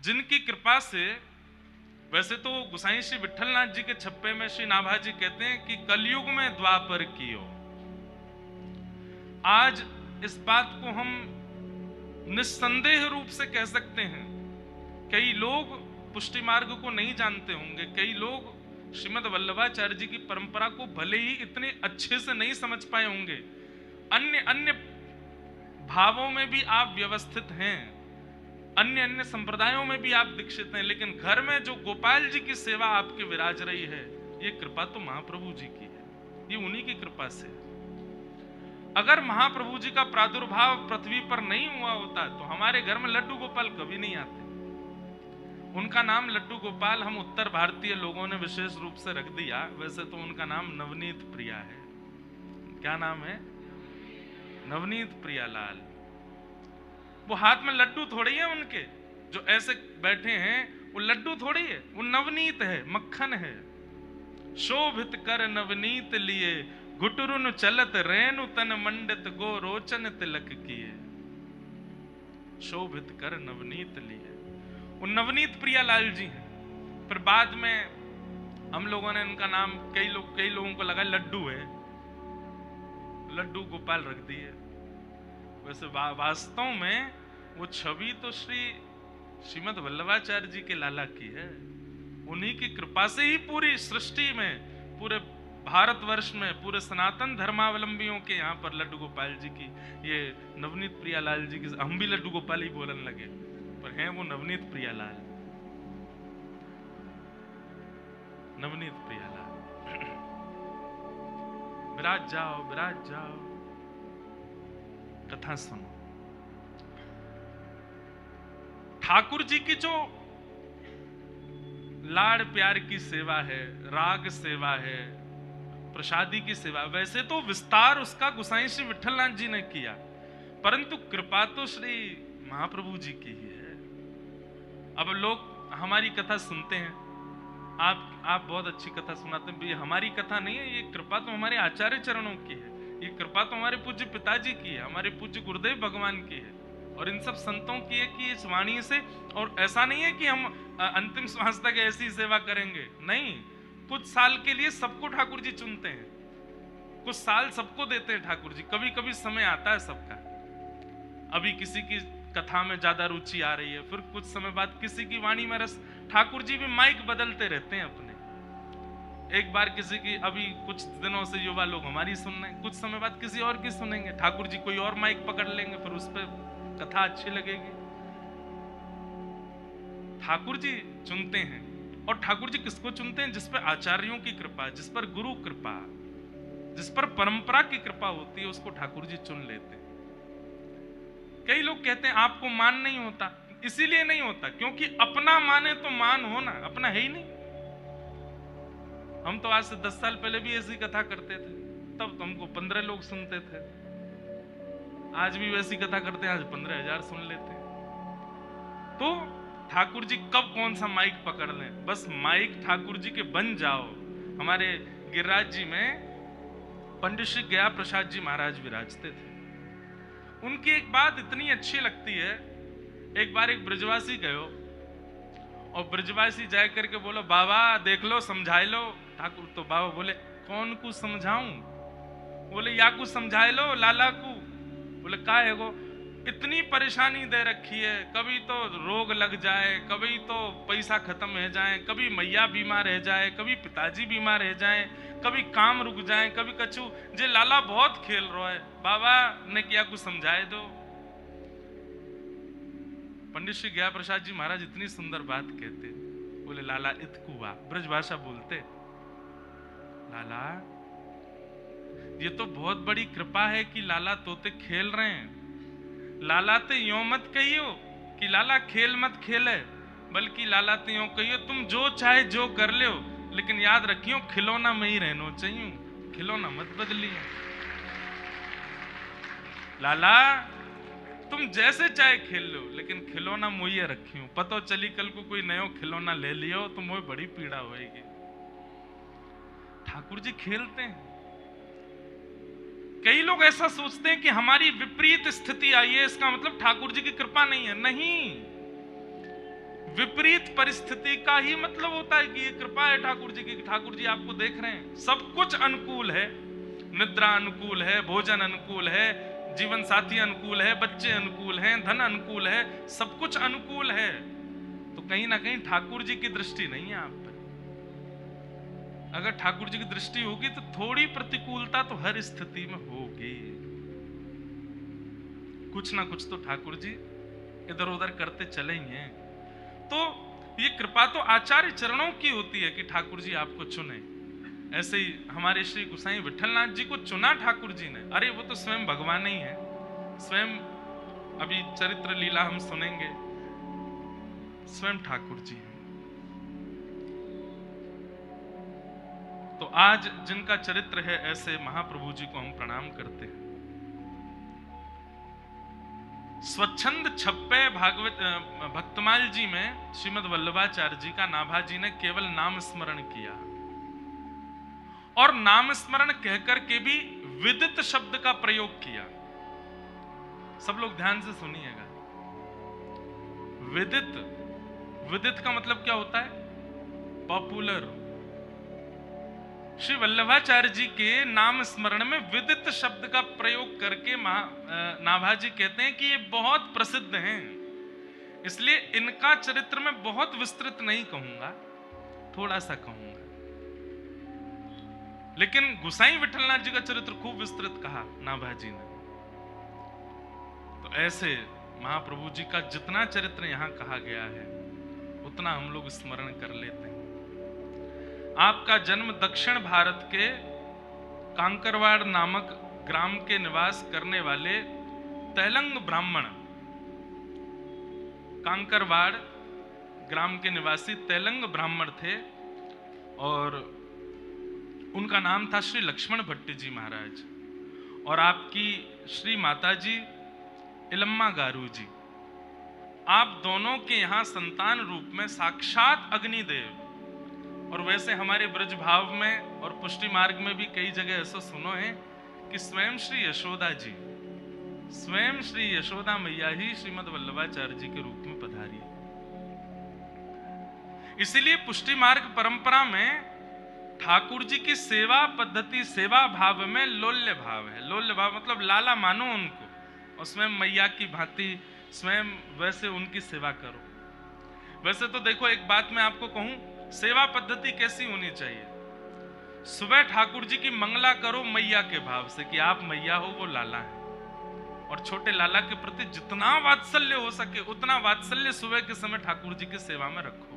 जिनकी कृपा से, वैसे तो गोसाई श्री विठलनाथ जी के छप्पे में श्री नाभा जी कहते हैं कि कलयुग में द्वापर कियो। आज इस बात को हम निस्संदेह रूप से कह सकते हैं। कई लोग पुष्टि मार्ग को नहीं जानते होंगे, कई लोग श्रीमद् वल्लभाचार्य जी की परंपरा को भले ही इतने अच्छे से नहीं समझ पाए होंगे, अन्य अन्य भावों में भी आप व्यवस्थित हैं, अन्य अन्य संप्रदायों में भी आप दीक्षित हैं, लेकिन घर में जो गोपाल जी की सेवा आपके विराज रही है, ये कृपा तो महाप्रभु जी की है, ये उन्हीं की कृपा से। अगर महाप्रभु जी का प्रादुर्भाव पृथ्वी पर नहीं हुआ होता तो हमारे घर में लड्डू गोपाल कभी नहीं आते। उनका नाम लड्डू गोपाल हम उत्तर भारतीय लोगों ने विशेष रूप से रख दिया, वैसे तो उनका नाम नवनीत प्रिया है। क्या नाम है? नवनीत प्रियालाल। वो हाथ में लड्डू थोड़ी है उनके, जो ऐसे बैठे हैं वो लड्डू थोड़ी है, वो नवनीत है, मक्खन है। शोभित कर नवनीत लिए, घुटरुन चलत रेणु तन मंडित गो रोचन तिलक किए। शोभित कर नवनीत लिए, वो नवनीत प्रियालाल जी हैं। फिर बाद में हम लोगों ने उनका नाम कई लोगों को लगा लड्डू है, लड्डू गोपाल रख दिए। वैसे वास्तव में वो छवि तो श्रीमद् वल्लभाचार्य जी के लाला की है। उन्हीं की कृपा से ही पूरी सृष्टि में, पूरे भारतवर्ष में, पूरे सनातन धर्मावलंबियों के यहाँ पर लड्डू गोपाल जी की, ये नवनीत प्रियालाल जी की, हम भी लड्डू गोपाल ही बोलने लगे, पर हैं वो नवनीत प्रियालाल। नवनीत प्रियालाल। विराज जाओ, विराज जाओ, कथा सुनो। ठाकुर जी की जो लाड़ प्यार की सेवा है, राग सेवा है, प्रसादी की सेवा, वैसे तो विस्तार उसका गोसाई श्री विठलनाथ जी ने किया, परंतु कृपा तो श्री महाप्रभु जी की ही है। अब लोग हमारी कथा सुनते हैं, आप बहुत अच्छी कथा सुनाते हैं, ये हमारी कथा नहीं है, ये कृपा तो हमारे आचार्य चरणों की है, ये कृपा तो हमारे पूज्य पिताजी की है, हमारे पूज्य गुरुदेव भगवान की है, और इन सब संतों की है कि इस वाणी से। और ऐसा नहीं है कि हम अंतिम श्वास तक ऐसी सेवा करेंगे, नहीं, कुछ साल के लिए सबको ठाकुर जी चुनते हैं, कुछ साल सबको देते हैं ठाकुर जी। कभी कभी समय आता है सबका, अभी किसी की कथा में ज्यादा रुचि आ रही है, फिर कुछ समय बाद किसी की वाणी में रस, ठाकुर जी भी माइक बदलते रहते हैं अपने। एक बार किसी की, अभी कुछ दिनों से युवा लोग हमारी सुन रहे हैं, कुछ समय बाद किसी और की सुनेंगे, ठाकुर जी कोई और माइक पकड़ लेंगे, फिर उस पर कथा अच्छी लगेगी। ठाकुर जी चुनते हैं, और ठाकुर जी किसको चुनते हैं? जिस पर आचार्यों की कृपा, जिस पर गुरु कृपा, जिस पर परंपरा की कृपा होती है, उसको ठाकुर जी चुन लेते हैं। कई लोग कहते हैं आपको मान नहीं होता, इसीलिए नहीं होता क्योंकि अपना माने तो मान हो ना, अपना है ही नहीं। हम तो आज से 10 साल पहले भी ऐसी कथा करते थे, तब तो हमको 15 लोग सुनते थे, आज भी वैसी कथा करते हैं, आज 15,000 सुन लेते हैं। तो ठाकुर जी कब कौन सा माइक पकड़ लें, बस माइक ठाकुर जी के बन जाओ। हमारे गिरिराज जी में पंडित श्री गया प्रसाद जी महाराज विराजते थे। उनकी एक बात इतनी अच्छी लगती है, एक बार एक ब्रजवासी गयो और ब्रजवासी जाए करके बोलो बाबा देख लो, समझाए लो ठाकुर। तो बाबा बोले कौन को समझाऊं? बोले या को समझाए लो लाला को। बोले का है वो? इतनी परेशानी दे रखी है, कभी तो रोग लग जाए, कभी तो पैसा खत्म हो जाए, कभी मैया बीमार रह जाए, कभी पिताजी बीमार रह जाए, कभी काम रुक जाए, कभी कछु, जे लाला बहुत खेल रहा है, बाबा ने क्या कुछ समझाए दो। पंडित श्री गया प्रसाद जी महाराज इतनी सुंदर बात कहते, बोले लाला इतकुआ, ब्रज भाषा बोलते, लाला ये तो बहुत बड़ी कृपा है कि लाला तोते खेल रहे हैं। लाला ते यो मत कहियो कि लाला खेल मत खेले, बल्कि लाला ते यो कहियो तुम जो चाहे जो कर लो, लेकिन याद रखियो खिलौना में ही रहना चाहिए, खिलौना मत बदलियो। लाला तुम जैसे चाहे खेल लो, लेकिन खिलौना मुझे रखियो, पतो चली कल को कोई नयो खिलौना ले लियो तो मुझे बड़ी पीड़ा होएगी। ठाकुर जी खेलते हैं। कई लोग ऐसा सोचते हैं कि हमारी विपरीत स्थिति आई है, इसका मतलब ठाकुर जी की कृपा नहीं है। नहीं, विपरीत परिस्थिति का ही मतलब होता है कि ये कृपा है ठाकुर जी की, ठाकुर जी आपको देख रहे हैं, सब कुछ अनुकूल है, निद्रा अनुकूल है, भोजन अनुकूल है, जीवन साथी अनुकूल है, बच्चे अनुकूल हैं, धन अनुकूल है, सब कुछ अनुकूल है, तो कहीं ना कहीं ठाकुर जी की दृष्टि नहीं है आप पर। अगर ठाकुर जी की दृष्टि होगी तो थोड़ी प्रतिकूलता तो हर स्थिति में होगी, कुछ ना कुछ तो ठाकुर जी इधर उधर करते चले ही हैं। तो ये कृपा तो आचार्य चरणों की होती है कि ठाकुर जी आपको चुने। ऐसे ही हमारे श्री गोसाई विठलनाथ जी को चुना ठाकुर जी ने, अरे वो तो स्वयं भगवान ही है, स्वयं अभी चरित्र लीला हम सुनेंगे, स्वयं ठाकुर जी हैं। तो आज जिनका चरित्र है ऐसे महाप्रभु जी को हम प्रणाम करते हैं। स्वच्छंद छप्पे भागवत भक्तमाल जी में श्रीमद् वल्लभाचार्य जी का नाभा जी ने केवल नाम स्मरण किया, और नाम स्मरण कहकर के भी विदित शब्द का प्रयोग किया। सब लोग ध्यान से सुनिएगा, विदित, विदित का मतलब क्या होता है? पॉपुलर। श्री वल्लभाचार्य जी के नाम स्मरण में विदित शब्द का प्रयोग करके नाभा जी कहते हैं कि ये बहुत प्रसिद्ध हैं, इसलिए इनका चरित्र में बहुत विस्तृत नहीं कहूंगा, थोड़ा सा कहूंगा। लेकिन गोसाई विठलनाथ जी का चरित्र खूब विस्तृत कहा नाभा जी ने। तो ऐसे महाप्रभु जी का जितना चरित्र यहां कहा गया है उतना हम लोग स्मरण कर लेते हैं। आपका जन्म दक्षिण भारत के कांकरवाड़ नामक ग्राम के निवास करने वाले तेलंग ब्राह्मण, कांकरवाड़ ग्राम के निवासी तेलंग ब्राह्मण थे, और उनका नाम था श्री लक्ष्मण भट्ट जी महाराज, और आपकी श्री माताजी इलम्मा गारू जी। आप दोनों के यहाँ संतान रूप में साक्षात अग्निदेव, और वैसे हमारे ब्रज भाव में और पुष्टि मार्ग में भी कई जगह ऐसा सुनो है कि स्वयं श्री यशोदा जी, स्वयं श्री यशोदा मैया ही श्रीमद् वल्लभाचार्य जी के रूप में पधारी। इसीलिए पुष्टि मार्ग परंपरा में ठाकुर जी की सेवा पद्धति, सेवा भाव में लोल्य भाव है। लोल्य भाव मतलब लाला मानो उनको, और स्वयं मैया की भांति स्वयं वैसे उनकी सेवा करो। वैसे तो देखो, एक बात मैं आपको कहूं, सेवा पद्धति कैसी होनी चाहिए? सुबह ठाकुर जी की मंगला करो मैया के भाव से कि आप मैया हो, वो लाला है, और छोटे लाला के प्रति जितना वात्सल्य हो सके उतना वात्सल्य सुबह के समय ठाकुर जी की सेवा में रखो।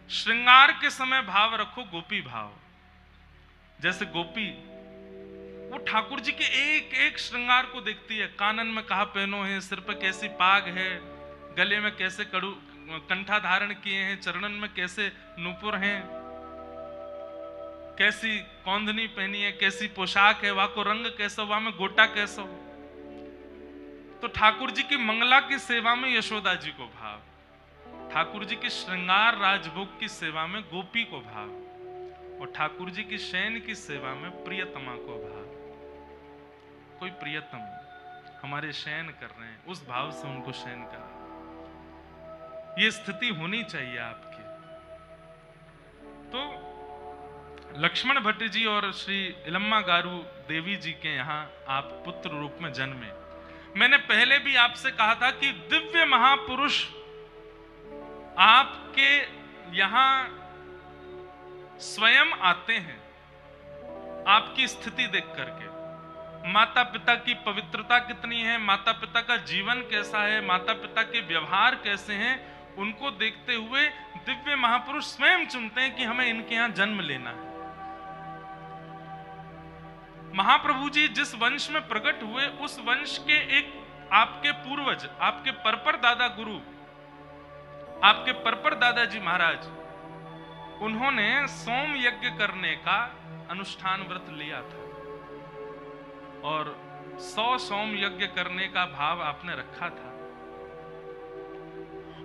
श्रृंगार के समय भाव रखो गोपी भाव, जैसे गोपी वो ठाकुर जी के एक एक श्रृंगार को देखती है, कानन में कहा पहनो है, सिर पे कैसी पाग है, गले में कैसे कड़ू कंठा धारण किए हैं, चरणन में कैसे नूपुर हैं, कैसी कौंधनी पहनी है, कैसी पोशाक है, वहां को रंग कैसा, वहां में गोटा कैसा। तो ठाकुर जी की मंगला की सेवा में यशोदा जी को भाव, ठाकुर जी के श्रृंगार राजभोग की सेवा में गोपी को भाव, और ठाकुर जी की शयन की सेवा में प्रियतमा को भाव। कोई प्रियतम हमारे शयन कर रहे हैं, उस भाव से उनको शयन कर रहे हैं। ये स्थिति होनी चाहिए आपकी। तो लक्ष्मण भट्ट जी और श्री इलम्मा गारू देवी जी के यहाँ आप पुत्र रूप में जन्मे। मैंने पहले भी आपसे कहा था कि दिव्य महापुरुष आपके यहाँ स्वयं आते हैं आपकी स्थिति देख करके। माता पिता की पवित्रता कितनी है, माता पिता का जीवन कैसा है, माता पिता के व्यवहार कैसे हैं, उनको देखते हुए दिव्य महापुरुष स्वयं चुनते हैं कि हमें इनके यहां जन्म लेना है। महाप्रभु जी जिस वंश में प्रकट हुए उस वंश के एक आपके पूर्वज, आपके परपर दादा गुरु, आपके परपर दादाजी महाराज, उन्होंने सोम यज्ञ करने का अनुष्ठान व्रत लिया था, और 100 सोम यज्ञ करने का भाव आपने रखा था।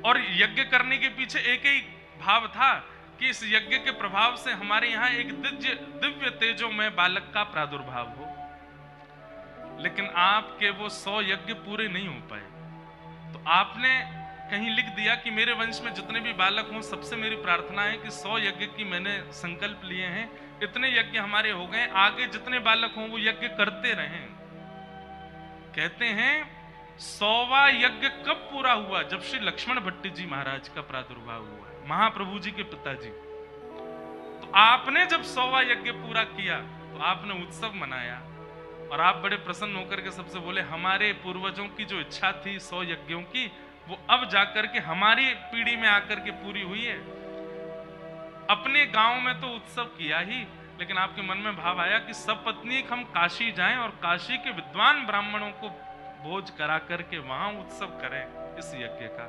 और यज्ञ करने के पीछे एक ही भाव था कि इस यज्ञ के प्रभाव से हमारे यहाँ एक दिव्य तेजोमय बालक का प्रादुर्भाव हो। लेकिन आपके वो 100 यज्ञ पूरे नहीं हो पाए, तो आपने कहीं लिख दिया कि मेरे वंश में जितने भी बालक हों, सबसे मेरी प्रार्थना है कि 100 यज्ञ की मैंने संकल्प लिए हैं, इतने यज्ञ हमारे हो गए, आगे जितने बालक हों वो यज्ञ करते रहें। कहते हैं 100वां यज्ञ कब पूरा हुआ? जब श्री लक्ष्मण भट्ट जी महाराज का प्रादुर्भाव हुआ, महाप्रभु जी के पिताजी। तो आपने जब 100वां यज्ञ पूरा किया तो आपने उत्सव मनाया और आप बड़े प्रसन्न होकर के सबसे बोले, हमारे पूर्वजों की जो इच्छा थी 100 यज्ञों की, वो अब जाकर के हमारी पीढ़ी में आकर के पूरी हुई है। अपने गांव में तो उत्सव किया ही, लेकिन आपके मन में भाव आया कि सब पत्नीक हम काशी जाएं और काशी के विद्वान ब्राह्मणों को भोज करा करके वहां उत्सव करें इस यज्ञ का।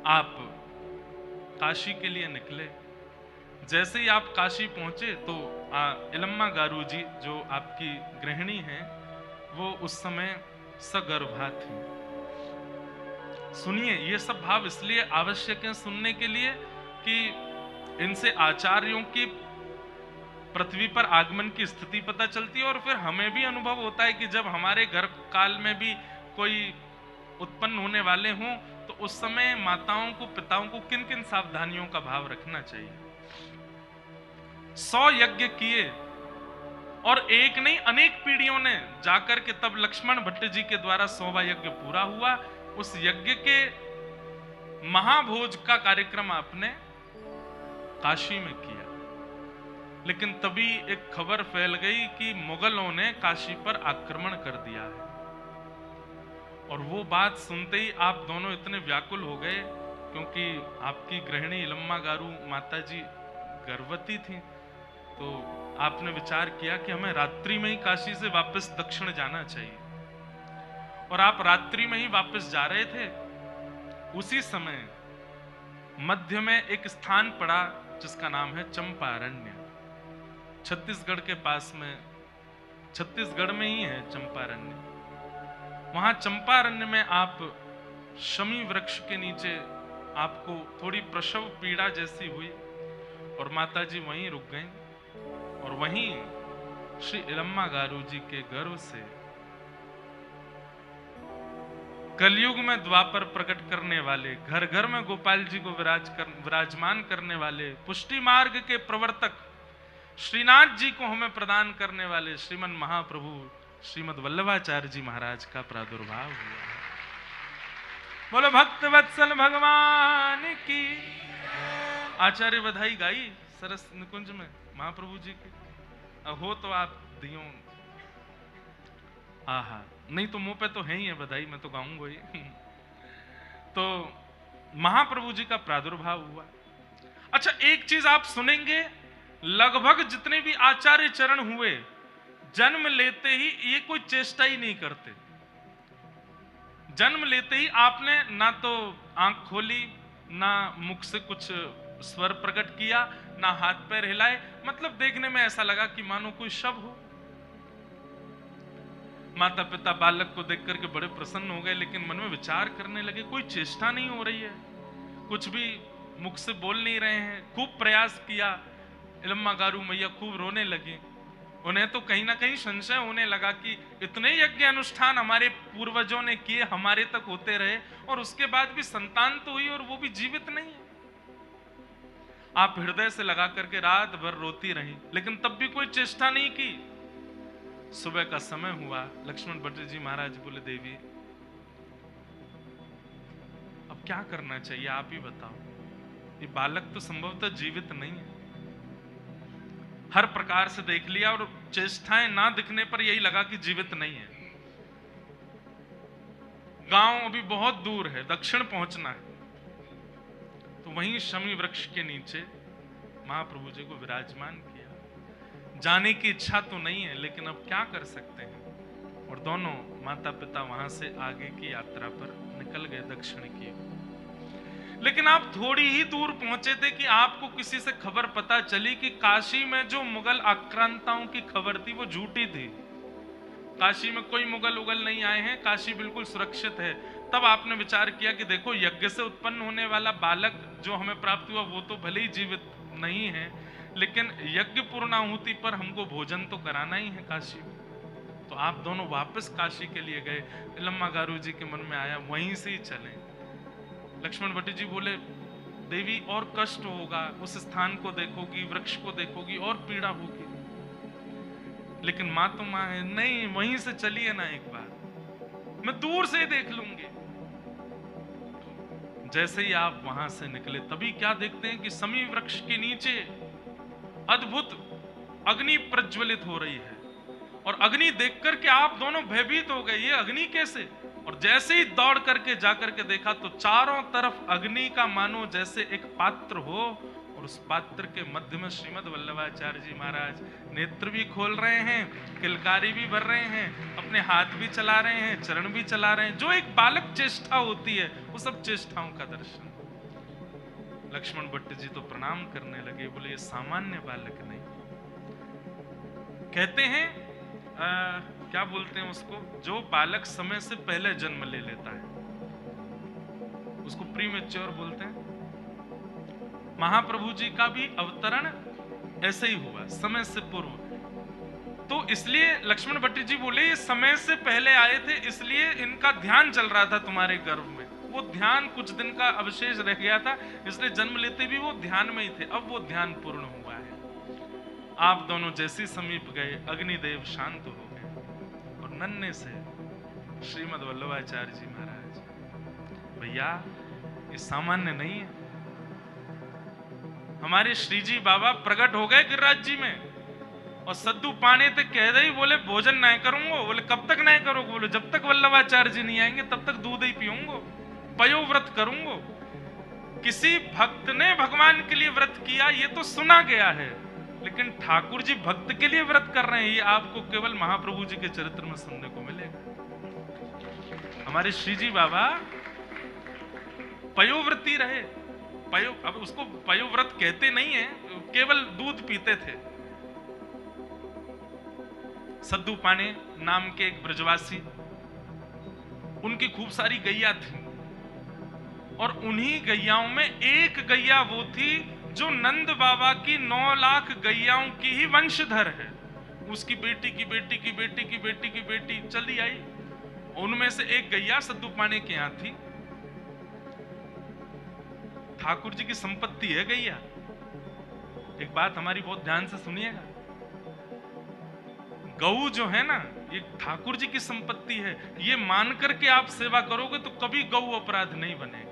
आप काशी के लिए निकले। जैसे ही आप काशी पहुंचे तो इलम्मा गारू जी जो आपकी गृहिणी हैं, वो उस समय सगर्भा थी। सुनिए, ये सब भाव इसलिए आवश्यक है सुनने के लिए कि इनसे आचार्यों की पृथ्वी पर आगमन की स्थिति पता चलती है और फिर हमें भी अनुभव होता है कि जब हमारे घर काल में भी कोई उत्पन्न होने वाले हों तो उस समय माताओं को, पिताओं को किन किन सावधानियों का भाव रखना चाहिए। 100 यज्ञ किए और एक नहीं अनेक पीढ़ियों ने जाकर के तब लक्ष्मण भट्ट जी के द्वारा 100वां यज्ञ पूरा हुआ। उस यज्ञ के महाभोज का कार्यक्रम आपने काशी में किया, लेकिन तभी एक खबर फैल गई कि मुगलों ने काशी पर आक्रमण कर दिया है। और वो बात सुनते ही आप दोनों इतने व्याकुल हो गए, क्योंकि आपकी गृहिणी इलम्मा गारू माता जी गर्भवती थी। तो आपने विचार किया कि हमें रात्रि में ही काशी से वापस दक्षिण जाना चाहिए। और आप रात्रि में ही वापस जा रहे थे। उसी समय मध्य में एक स्थान पड़ा जिसका नाम है चंपारण्य। छत्तीसगढ़ के पास में, छत्तीसगढ़ में ही है चंपारण्य। वहां चंपारण्य में आप शमी वृक्ष के नीचे आपको थोड़ी प्रसव पीड़ा जैसी हुई और माता जी वहीं रुक गईं और वहीं श्री इलम्मा गारू जी के गर्भ से कलयुग में द्वापर प्रकट करने वाले, घर घर में गोपाल जी को विराजमान करने वाले, पुष्टि मार्ग के प्रवर्तक श्रीनाथ जी को हमें प्रदान करने वाले श्रीमन महाप्रभु श्रीमद वल्लभाचार्य जी महाराज का प्रादुर्भाव हुआ। बोलो भक्त वत्सल भगवान की। आचार्य बधाई गाई सरस निकुंज में महाप्रभु जी की। हो तो आप दियो, आहा, नहीं तो मुंह पे तो है ही है बधाई, मैं तो गाऊंगा ही। तो महाप्रभु जी का प्रादुर्भाव हुआ। अच्छा, एक चीज आप सुनेंगे, लगभग जितने भी आचार्य चरण हुए, जन्म लेते ही ये कोई चेष्टा ही नहीं करते। जन्म लेते ही आपने ना तो आंख खोली, ना मुख से कुछ स्वर प्रकट किया, ना हाथ पैर हिलाए। मतलब देखने में ऐसा लगा कि मानो कोई शव हो। माता पिता बालक को देख करके बड़े प्रसन्न हो गए, लेकिन मन में विचार करने लगे कोई चेष्टा नहीं हो रही है, कुछ भी मुख से बोल नहीं रहे हैं। खूब प्रयास किया, इलम्मा गारू मैया खूब रोने लगी। उन्हें तो कहीं ना कहीं संशय होने लगा कि इतने यज्ञ अनुष्ठान हमारे पूर्वजों ने किए, हमारे तक होते रहे, और उसके बाद भी संतान तो हुई और वो भी जीवित नहीं है। आप हृदय से लगा करके रात भर रोती रही, लेकिन तब भी कोई चेष्टा नहीं की। सुबह का समय हुआ, लक्ष्मण भट्ट जी महाराज बोले, देवी अब क्या करना चाहिए, आप ही बताओ। ये बालक तो संभवतः जीवित नहीं है, हर प्रकार से देख लिया और चेष्टाएं ना दिखने पर यही लगा कि जीवित नहीं है। गांव अभी बहुत दूर है, दक्षिण पहुंचना है। तो वहीं शमी वृक्ष के नीचे महाप्रभु जी को विराजमान किया। जाने की इच्छा तो नहीं है, लेकिन अब क्या कर सकते हैं। और दोनों माता पिता वहां से आगे की यात्रा पर निकल गए दक्षिण की। लेकिन आप थोड़ी ही दूर पहुंचे थे कि आपको किसी से खबर पता चली कि काशी में जो मुगल आक्रांताओं की खबर थी वो झूठी थी। काशी में कोई मुगल उगल नहीं आए हैं, काशी बिल्कुल सुरक्षित है। तब आपने विचार किया कि देखो, यज्ञ से उत्पन्न होने वाला बालक जो हमें प्राप्त हुआ वो तो भले ही जीवित नहीं है, लेकिन यज्ञ पूर्णाहुति पर हमको भोजन तो कराना ही है काशी में। तो आप दोनों वापस काशी के लिए गए। लम्मा गारू जी के मन में आया वहीं से ही चलें। लक्ष्मण भट्ट जी बोले देवी और कष्ट होगा, उस स्थान को देखोगी, वृक्ष को देखोगी और पीड़ा होगी, लेकिन माँ तो माँ है, नहीं वहीं से चलिए ना, एक बार मैं दूर से देख लूंगी। जैसे ही आप वहां से निकले तभी क्या देखते हैं कि समी वृक्ष के नीचे अद्भुत अग्नि प्रज्वलित हो रही है, और अग्नि देख करके आप दोनों भयभीत हो गए, ये अग्नि कैसे? और जैसे ही दौड़ करके जाकर के देखा तो चारों तरफ अग्नि का मानो जैसे एक पात्र हो, और उस पात्र के मध्य में श्रीमद् वल्लभाचार्य जी महाराज नेत्र भी खोल रहे हैं, किलकारी भी भर रहे हैं, अपने हाथ भी चला रहे हैं, चरण भी चला रहे हैं, जो एक बालक चेष्टा होती है वो सब चेष्टाओं का दर्शन। लक्ष्मण भट्ट जी तो प्रणाम करने लगे, बोले ये सामान्य बालक नहीं। कहते हैं क्या बोलते हैं उसको, जो बालक समय से पहले जन्म ले लेता है उसको प्रीमेच्योर बोलते हैं। महाप्रभु जी का भी अवतरण ऐसे ही हुआ, समय से पूर्व। तो इसलिए लक्ष्मण भट्ट जी बोले ये समय से पहले आए थे, इसलिए इनका ध्यान चल रहा था तुम्हारे गर्भ में। वो ध्यान कुछ दिन का अवशेष रह गया था, इसलिए जन्म लेते भी वो ध्यान में ही थे। अब वो ध्यान पूर्ण हुआ है। आप दोनों जैसे समीप गए अग्निदेव शांत हो गए, और नन्हे से श्रीमद् वल्लभाचार्य जी महाराज, भैया ये सामान्य नहीं है। हमारे श्री जी बाबा प्रकट हो गए गिरिराज जी में, और सद्दू पाने तक कह दे, बोले भोजन नहीं करूंगा। बोले कब तक नहीं करोगे? बोले जब तक वल्लभाचार्य जी नहीं आएंगे तब तक दूध ही पीऊंगा, पयो व्रत करूंगा। किसी भक्त ने भगवान के लिए व्रत किया ये तो सुना गया है, लेकिन ठाकुर जी भक्त के लिए व्रत कर रहे हैं ये आपको केवल महाप्रभु जी के चरित्र में सुनने को मिलेगा। हमारे श्री जी बाबा पयोव्रती रहे। अब उसको पयोव्रत कहते नहीं है, केवल दूध पीते थे। सद्दू पाने नाम के एक ब्रजवासी, उनकी खूब सारी गैया थी, और उन्हीं गैयाओं में एक गैया वो थी जो नंद बाबा की 9 लाख गैयाओं की ही वंशधर है। उसकी बेटी की बेटी की बेटी की बेटी की बेटी चली आई, उनमें से एक गैया सद्दू पाने के यहां थी। ठाकुर जी की संपत्ति है गैया। एक बात हमारी बहुत ध्यान से सुनिएगा, गऊ जो है ना ये ठाकुर जी की संपत्ति है। ये मान करके आप सेवा करोगे तो कभी गऊ अपराध नहीं बनेगा।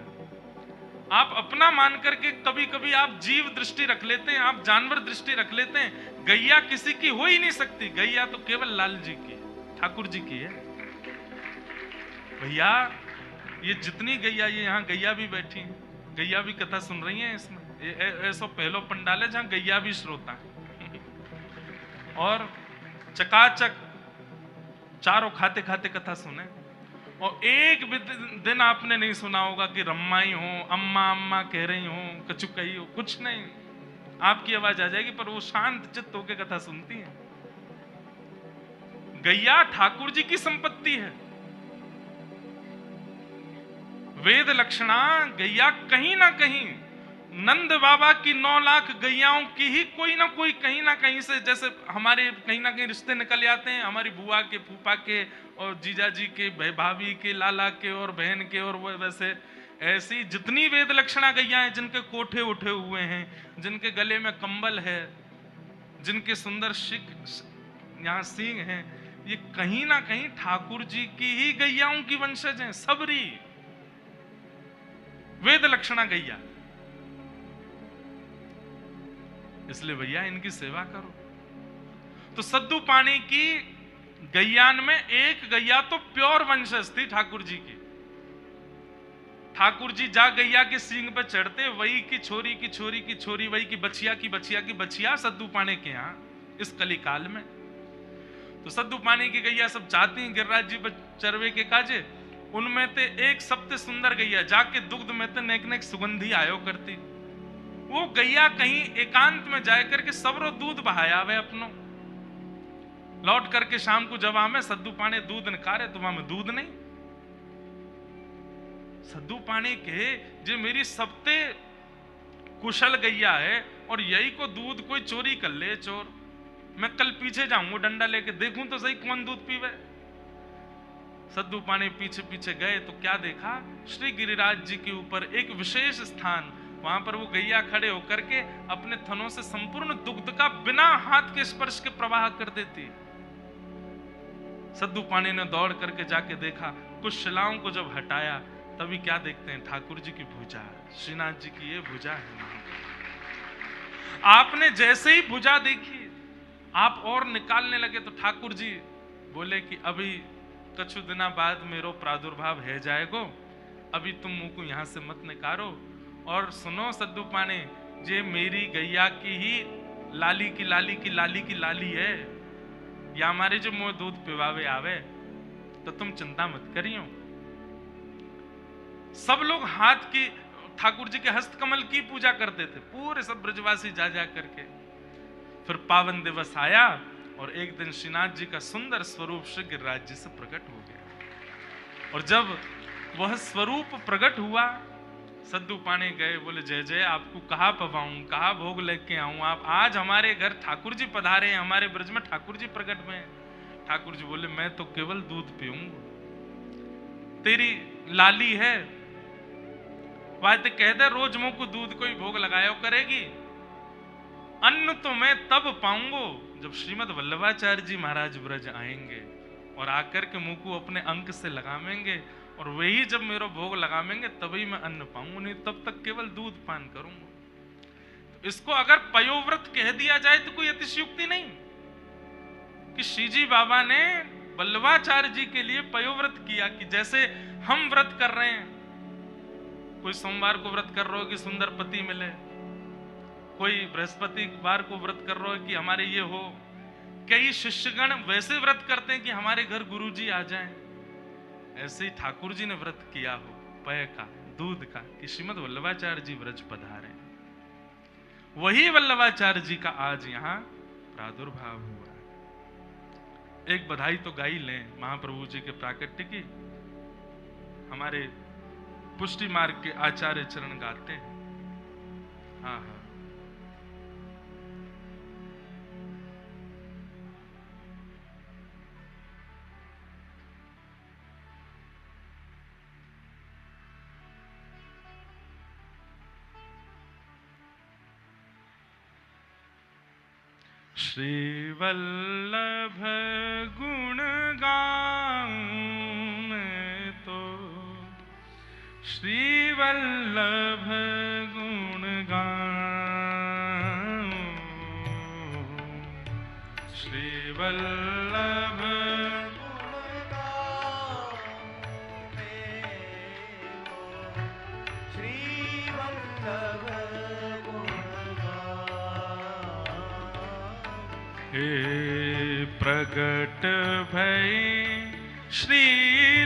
आप अपना मान करके कभी कभी आप जीव दृष्टि रख लेते हैं, आप जानवर दृष्टि रख लेते हैं। गैया किसी की हो ही नहीं सकती, गैया तो केवल लाल जी की, ठाकुर जी की है। भैया ये जितनी गैया, ये यहाँ गैया भी बैठी है, गैया भी कथा सुन रही है इसमें। ऐसा पहलो पंडाल है जहाँ गैया भी श्रोता है, और चकाचक चारों खाते खाते कथा सुने। और एक भी दिन आपने नहीं सुना होगा कि रम्माई हो, अम्मा अम्मा कह रही हो, कछु कही हो, कुछ नहीं। आपकी आवाज आ जाएगी पर वो शांत चित्त होकर कथा सुनती है। गैया ठाकुर जी की संपत्ति है। वेद लक्षणा गैया कहीं ना कहीं नंद बाबा की 9 लाख गैयाओं की ही कोई ना कोई कहीं ना कहीं से, जैसे हमारे कहीं ना कहीं रिश्ते निकल जाते हैं, हमारी बुआ के, फूफा के, और जीजा जी के, भाभी के, लाला के और बहन के, और वैसे ऐसी जितनी वेद लक्षणा गैया हैं, जिनके कोठे उठे हुए हैं, जिनके गले में कंबल है, जिनके सुंदर यहाँ सींग हैं, ये कहीं ना कहीं ठाकुर जी की ही गैयाओं की वंशज हैं। सबरी वेद लक्षणा गैया। इसलिए भैया इनकी सेवा करो। तो सद्दू पानी की गैयान में एक गैया तो प्योर वंशज थी ठाकुर जी की। ठाकुर जी जा गैया के सींग पे चढ़ते, वही की छोरी की छोरी की छोरी, वही की बछिया की बछिया की बछिया सद्दू पाने के यहाँ इस कलिकाल में। तो सद्दू पानी की गैया सब चाहती हैं गिरिराज जी चरवे के काजे। उनमें ते एक सबसे सुंदर गैया जाके दुग्ध में ते नेक नेक सुगंधी आयो करती। वो गैया कहीं एकांत में जाए करके सबरो दूध बहाया वे अपनो, लौट करके शाम को जब हमें सद्दू पाने दूध निकारे तो वहां में दूध नहीं। सद्दू पाने के जो मेरी सबसे कुशल गैया है, और यही को दूध कोई चोरी कर ले चोर। मैं कल पीछे जाऊंगा डंडा लेके, देखूं तो सही कौन दूध पीवे। सद्दू पानी पीछे पीछे गए तो क्या देखा, श्री गिरिराज जी के ऊपर एक विशेष स्थान, वहां पर वो गैया खड़े होकर के अपने थनों से संपूर्ण दुग्ध का बिना हाथ के स्पर्श के प्रवाह कर देती। सद्दू पानी ने दौड़ करके जाके देखा, कुछ शिलाओं को जब हटाया तभी क्या देखते हैं, ठाकुर जी की भुजा, श्रीनाथ जी की ये भुजा है। आपने जैसे ही भुजा देखी आप और निकालने लगे तो ठाकुर जी बोले कि अभी कुछ दिना बाद मेरो प्रादुर्भाव है जाएगो, अभी तुम मुंह को यहां से मत निकारो। और सुनो सद्दू पानी, जे मेरी गैया की ही लाली की लाली की लाली की लाली है, या हमारे जो मुंह दूध पिवावे आवे, तो तुम चिंता मत करियो। सब लोग हाथ की, ठाकुर जी के हस्तकमल की पूजा करते थे, पूरे सब ब्रजवासी जा जा करके। फिर पावन दिवस आया और एक दिन श्रीनाथ जी का सुंदर स्वरूप श्री गिरिराज जी से प्रकट हो गया। और जब वह स्वरूप प्रकट हुआ, सद्दू पानी गए, बोले जय जय, आपको कहाँ पवाऊं, कहाँ भोग लेके आऊं, आप आज हमारे घर ठाकुर जी पधारे हैं, हमारे ब्रज में ठाकुर जी प्रकट में। ठाकुर जी बोले मैं तो केवल दूध पीऊंगा, तेरी लाली है वह तो कह दे रोज मुंह को दूध कोई भोग लगाया करेगी, अन्न तो मैं तब पाऊंगो जब श्रीमद वल्लभाचार्य जी महाराज ब्रज आएंगे और आकर के मुंह को अपने अंक से लगावेंगे, और वही जब मेरा भोग लगावेंगे तभी मैं अन्न पाऊंगा, नहीं तब तक केवल दूध पान करूंगा। तो इसको अगर पयोव्रत कह दिया जाए तो कोई अतिशयोक्ति नहीं कि श्रीजी बाबा ने वल्लभाचार्य जी के लिए पयोव्रत किया, कि जैसे हम व्रत कर रहे हैं, कोई सोमवार को व्रत कर रहे हो कि सुंदर पति मिले, कोई बृहस्पतिवार को व्रत कर रहे हो कि हमारे ये हो, कई शिष्यगण वैसे व्रत करते हैं कि हमारे घर गुरुजी आ जाएं, ऐसे ही ठाकुर जी ने व्रत किया हो पय का, दूध का, कि श्रीमद वल्लभाचार्य जी व्रज पधारे। वही वल्लभाचार्य जी का आज यहाँ प्रादुर्भाव हुआ। एक बधाई तो गाई लें महाप्रभु जी के प्राकट्य की। हमारे पुष्टि मार्ग के आचार्य चरण गाते हैं, हाँ हाँ, श्री वल्लभ गुण गाऊं मैं तो, श्री वल्लभ गुण गाऊं, श्री वल्लभ गुण गाऊं मैं तो, श्री वल्लभ गुण गाऊं। हे प्रगट भय श्री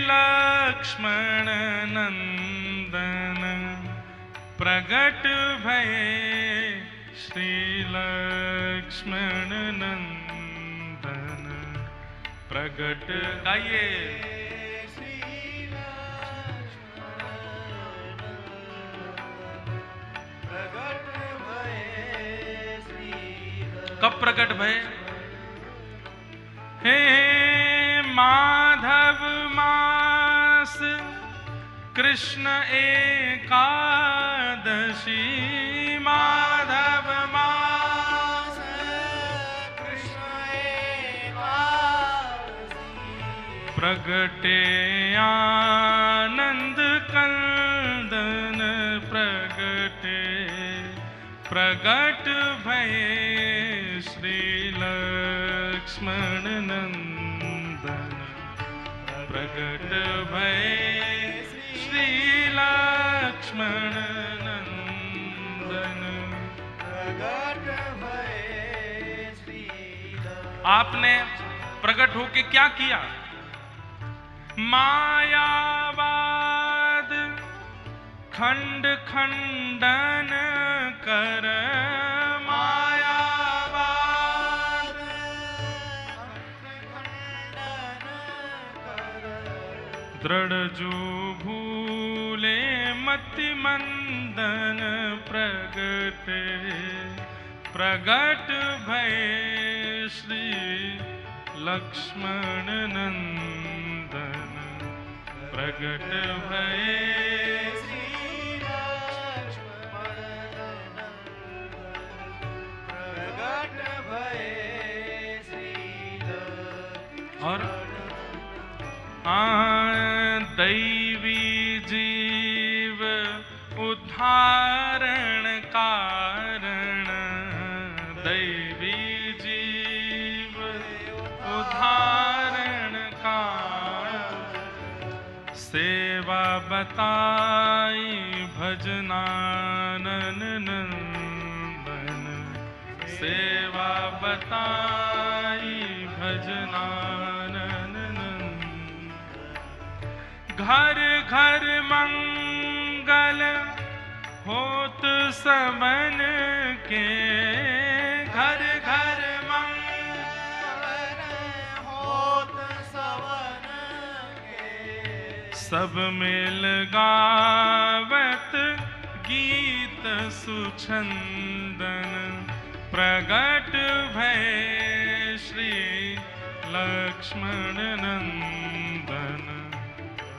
लक्ष्मण नंदन, प्रगट भय श्री लक्ष्मण नंदन, प्रगट गाइए, कब प्रकट भय, हे माधव मास कृष्ण एकादशी, माधव मास कृष्ण एकादशी, प्रगटे आनंद कंदन, प्रगटे प्रगट भये श्री लक्ष्मण नंदन, प्रगट भये श्री लक्ष्मण नंदन, प्रगट भये श्री। आपने प्रकट होके क्या किया, मायावाद खंड खंडन कर, मायावाद खंड खंडन कर, दृढ़ जो भूले मति मंदन, प्रगट प्रगट भये श्री लक्ष्मण नंदन प्रगट भये श्री लक्ष्मण प्रगट भये श्री और दैवी जीव उद्धारण कारण, दैवी जीव उद्धारण कारण, सेवा बताई भजनानन नंदन, सेवा बताई भजनानन नंदन। घर घर मंगल होत सबन के, घर घर मंगल होत सबन के, सब मिल गावत गीत सुछंदन प्रगट भये श्री लक्ष्मण नंदन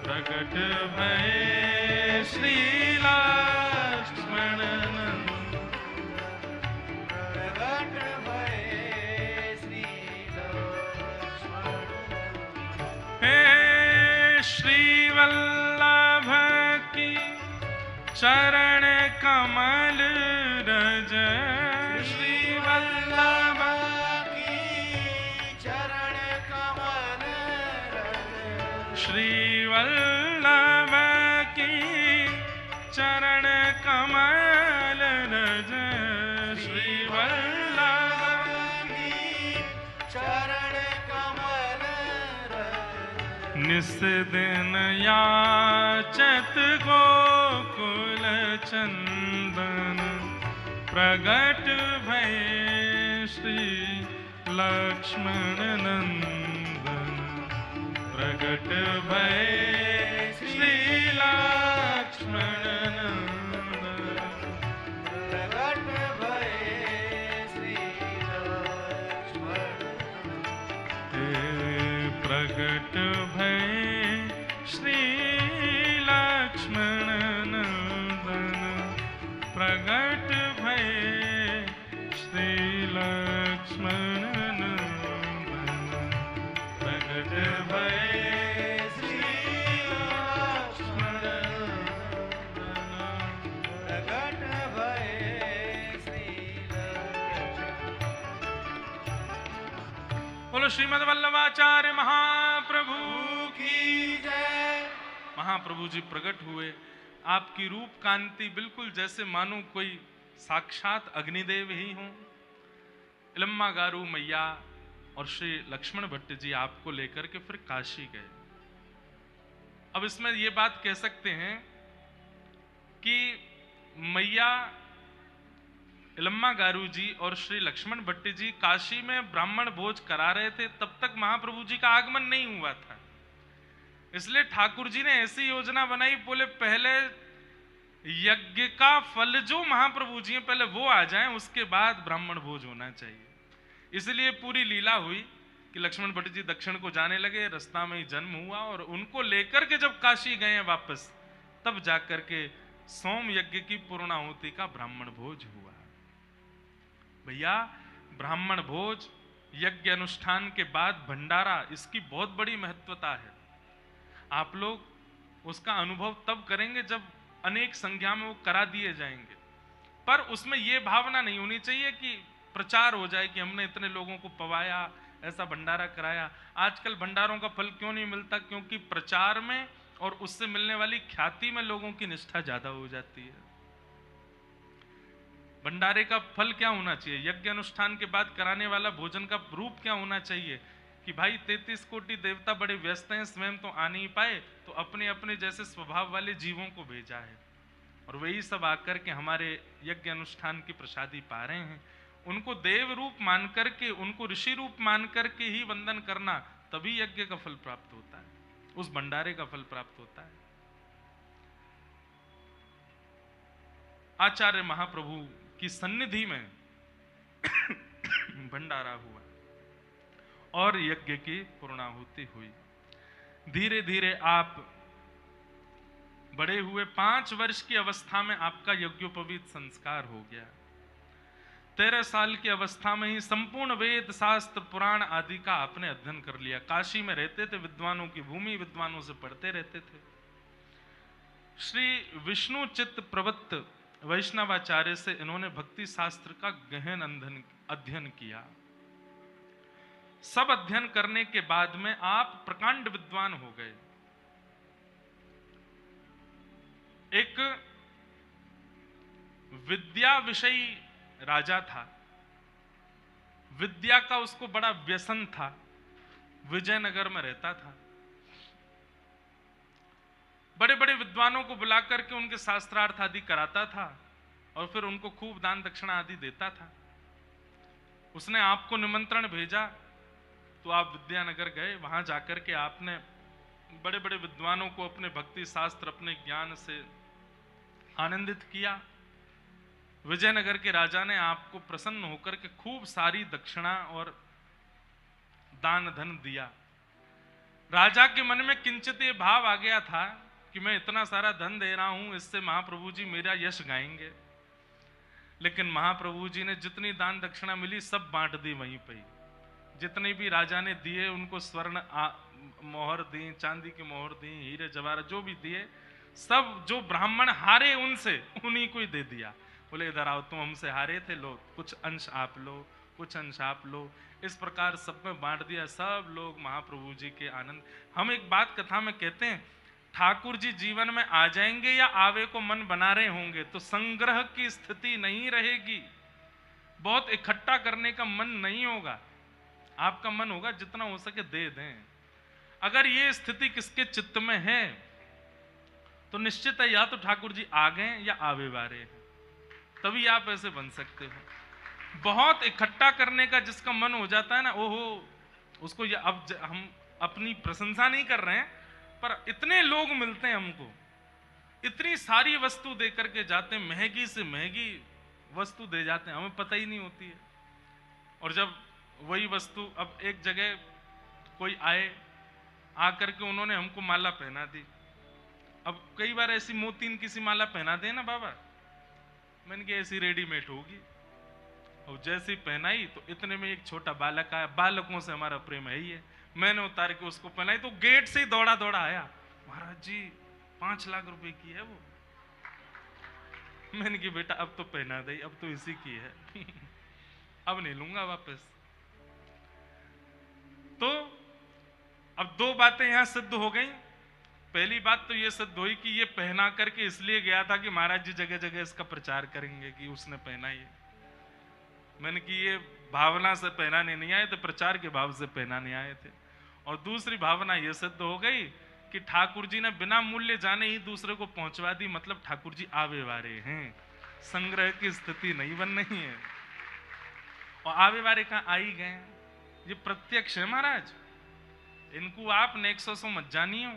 प्रगट भये श्री लक्ष्मण नंदन प्रगट भये श्री लक्ष्मण। हे श्री वल्लभ की चरण कमल रज, श्री वल्लभ की चरण कमल रज, श्री वल्लभ की चरण कमल रज, श्री वल्लभ की चरण कमल रज, निस दिन याचत गोकुल चंदन प्रगट भये श्री लक्ष्मण नंदन प्रगट भये श्री लक्ष्मण नंदन प्रगट भये श्री लक्ष्मण। प्रगट भये श्री लक्ष्मण नंदन प्रगट भये श्री लक्ष्मण नंदन प्रगट भये श्री लक्ष्मण नंदन प्रगट भये श्री लक्ष्मण। बोलो श्रीमद् वल्लभाचार्य महाप्रभु की जय। महाप्रभु जी प्रकट हुए, आपकी रूप कांति बिल्कुल जैसे मानो कोई साक्षात अग्निदेव ही हो। इलम्मा गारू मैया और श्री लक्ष्मण भट्ट जी आपको लेकर के फिर काशी गए। अब इसमें यह बात कह सकते हैं कि मैया इलम्मा गारू जी और श्री लक्ष्मण भट्ट जी काशी में ब्राह्मण भोज करा रहे थे, तब तक महाप्रभु जी का आगमन नहीं हुआ था। इसलिए ठाकुर जी ने ऐसी योजना बनाई, बोले पहले यज्ञ का फल जो महाप्रभु जी हैं पहले वो आ जाएं, उसके बाद ब्राह्मण भोज होना चाहिए। इसलिए पूरी लीला हुई कि लक्ष्मण भट्ट जी दक्षिण को जाने लगे, रास्ता में ही जन्म हुआ और उनको लेकर के जब काशी गए वापस, तब जाकर के सोम यज्ञ की पूर्णाहुति का ब्राह्मण भोज हुआ। भैया ब्राह्मण भोज यज्ञ अनुष्ठान के बाद भंडारा, इसकी बहुत बड़ी महत्वता है। आप लोग उसका अनुभव तब करेंगे जब अनेक संख्या में वो करा दिए जाएंगे, पर उसमें यह भावना नहीं होनी चाहिए कि प्रचार हो जाए कि हमने इतने लोगों को पवाया, ऐसा भंडारा कराया। आजकल भंडारों का फल क्यों नहीं मिलता? क्योंकि प्रचार में और उससे मिलने वाली ख्याति में लोगों की निष्ठा ज्यादा हो जाती है। भंडारे का फल क्या होना चाहिए? यज्ञ अनुष्ठान के बाद कराने वाला भोजन का रूप क्या होना चाहिए कि भाई 33 कोटि देवता बड़े व्यस्त हैं, स्वयं तो आ नहीं पाए, तो अपने अपने जैसे स्वभाव वाले जीवों को भेजा है और वही सब आकर के हमारे यज्ञ अनुष्ठान की प्रसादी पा रहे हैं। उनको देव रूप मान करके, उनको ऋषि रूप मान करके ही वंदन करना, तभी यज्ञ का फल प्राप्त होता है, उस भंडारे का फल प्राप्त होता है। आचार्य महाप्रभु की सन्निधि में भंडारा हुआ। और यज्ञ की पूर्णाहुति हुई। धीरे धीरे आप बड़े हुए। 5 वर्ष की अवस्था में आपका यज्ञोपवीत संस्कार हो गया। 13 साल की अवस्था में ही संपूर्ण वेद शास्त्र पुराण आदि का आपने अध्ययन कर लिया। काशी में रहते थे, विद्वानों की भूमि, विद्वानों से पढ़ते रहते थे। श्री विष्णु चित्त प्रवृत्त वैष्णवाचार्य से इन्होंने भक्ति शास्त्र का गहन अध्ययन किया। सब अध्ययन करने के बाद में आप प्रकांड विद्वान हो गए। एक विद्या विषयी राजा था, विद्या का उसको बड़ा व्यसन था, विजयनगर में रहता था। बड़े बड़े विद्वानों को बुला करके उनके शास्त्रार्थ आदि कराता था और फिर उनको खूब दान दक्षिणा आदि देता था। उसने आपको निमंत्रण भेजा तो आप विद्यानगर गए। वहां जाकर के आपने बड़े बड़े विद्वानों को अपने भक्ति शास्त्र, अपने ज्ञान से आनंदित किया। विजयनगर के राजा ने आपको प्रसन्न होकर के खूब सारी दक्षिणा और दान धन दिया। राजा के मन में किंचित ये भाव आ गया था कि मैं इतना सारा धन दे रहा हूं, इससे महाप्रभु जी मेरा यश गाएंगे। लेकिन महाप्रभु जी ने जितनी दान दक्षिणा मिली सब बांट दी वहीं पे। जितने भी राजा ने दिए उनको स्वर्ण मोहर दी, चांदी की मोहर दी, हीरे जवाहरात जो भी दिए सब जो ब्राह्मण हारे उनसे उन्हीं को ही दे दिया। बोले इधर आओ, तुम हमसे हारे थे, लो कुछ अंश आप लो, कुछ अंश आप लो। इस प्रकार सब में बांट दिया। सब लोग महाप्रभु जी के आनंद। हम एक बात कथा में कहते हैं, ठाकुर जी जीवन में आ जाएंगे या आवे को मन बना रहे होंगे तो संग्रह की स्थिति नहीं रहेगी। बहुत इकट्ठा करने का मन नहीं होगा। आपका मन होगा जितना हो सके दे दें। अगर ये स्थिति किसके चित्त में है तो निश्चित है या तो ठाकुर जी आ गए या आवे वारे हैं, तभी आप ऐसे बन सकते हो। बहुत इकट्ठा करने का जिसका मन हो जाता है ना, ओहो उसको अब हम अपनी प्रशंसा नहीं कर रहे हैं, पर इतने लोग मिलते हैं हमको, इतनी सारी वस्तु दे करके जाते हैं, महंगी से महंगी वस्तु दे जाते हैं, हमें पता ही नहीं होती है। और जब वही वस्तु अब एक जगह कोई आए, आकर के उन्होंने हमको माला पहना दी। अब कई बार ऐसी मोतीन किसी माला पहना दे ना बाबा, मैंने कहा ऐसी रेडीमेड होगी। और जैसे ही पहनाई तो इतने में एक छोटा बालक आया। बालकों से हमारा प्रेम है ही है। मैंने उतार के उसको पहनाई तो गेट से ही दौड़ा दौड़ा आया, महाराज जी 5 लाख रुपए की है वो। मैंने कहा बेटा अब तो पहना दे, अब तो इसी की है अब नहीं लूंगा वापस। तो अब 2 बातें यहां सिद्ध हो गई। पहली बात तो ये सिद्ध हुई कि ये पहना करके इसलिए गया था कि महाराज जी जगह जगह इसका प्रचार करेंगे कि उसने पहना ये। मैंने कि ये भावना से पहनाने नहीं आए थे, प्रचार के भाव से पहनाने आए थे। और दूसरी भावना ये सिद्ध हो गई कि ठाकुर जी ने बिना मूल्य जाने ही दूसरे को पहुंचवा दी, मतलब ठाकुर जी आवे वारे हैं, संग्रह की स्थिति नहीं बन रही है। और आवे वारे कहां आ ही गए, ये प्रत्यक्ष है महाराज, इनको आप नेक्सस मत जानियो।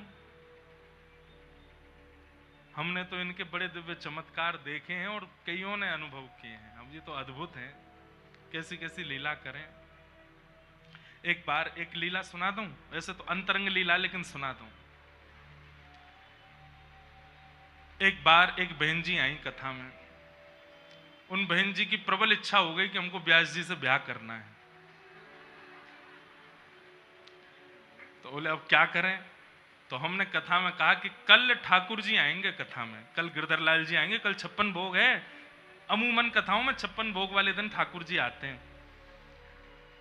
हमने तो इनके बड़े दिव्य चमत्कार देखे हैं और कईयों ने अनुभव किए हैं। अब ये तो अद्भुत है, कैसी कैसी लीला करें। एक बार एक लीला सुना दूं, वैसे तो अंतरंग लीला लेकिन सुना दूं। एक बार एक बहन जी आई कथा में। उन बहन जी की प्रबल इच्छा हो गई कि हमको व्यास जी से ब्याह करना है। तो बोले अब क्या करें। तो हमने कथा में कहा कि कल ठाकुर जी आएंगे कथा में, कल गिरधर लाल जी आएंगे, कल 56 भोग है। अमूमन कथाओं में 56 भोग वाले दिन ठाकुर जी आते हैं।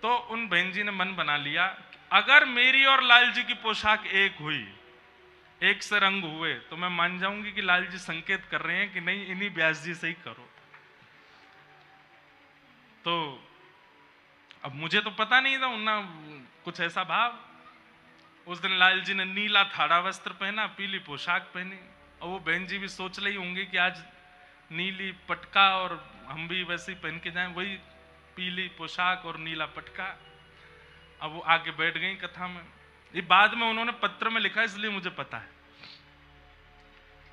तो उन बहन जी ने मन बना लिया अगर मेरी और लाल जी की पोशाक एक हुई, एक से रंग हुए, तो मैं मान जाऊंगी कि लाल जी संकेत कर रहे हैं कि नहीं इन्हीं व्यास जी से ही करो। तो अब मुझे तो पता नहीं था उन्ना कुछ ऐसा भाव। उस दिन लाल जी ने नीला थाड़ा वस्त्र पहना, पीली पोशाक पहनी। और वो बहन जी भी सोच रही होंगी कि आज नीली पटका और हम भी वैसे ही पहन के जाएं, वही पीली पोशाक और नीला पटका। अब वो आके बैठ गई कथा में। ये बाद में उन्होंने पत्र में लिखा इसलिए मुझे पता है।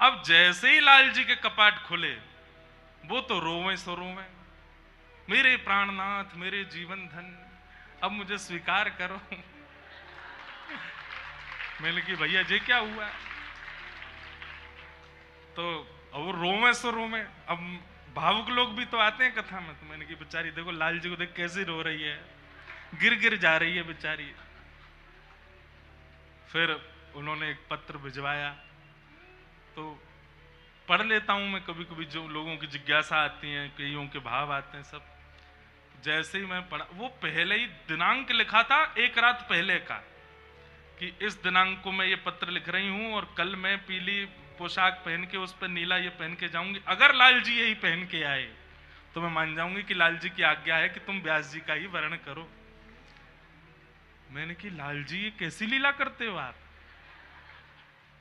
अब जैसे ही लाल जी के कपाट खुले वो तो रोवे सो रोवे, मेरे प्राणनाथ मेरे जीवन धन, अब मुझे स्वीकार करो। मैंने कि भैया जी क्या हुआ? तो वो रोवे सो रोवे। अब भावुक लोग भी तो आते हैं कथा में। तो मैंने कि बेचारी देखो लाल जी को देख कैसी रो रही है, गिर गिर जा रही है बेचारी। फिर उन्होंने एक पत्र भिजवाया, तो पढ़ लेता हूं मैं कभी कभी, जो लोगों की जिज्ञासा आती है, कईयों के भाव आते हैं सब। जैसे ही मैं पढ़ा, वो पहले ही दिनांक लिखा था एक रात पहले का, कि इस दिनांक को मैं ये पत्र लिख रही हूं और कल मैं पीली पोशाक पहन के उस पर नीला ये पहन के जाऊंगी। अगर लाल जी यही पहन के आए तो मैं मान जाऊंगी कि लाल जी की आज्ञा है कि तुम व्यास जी का ही वर्ण करो। मैंने कि लाल जी ये कैसी लीला करते हो आप?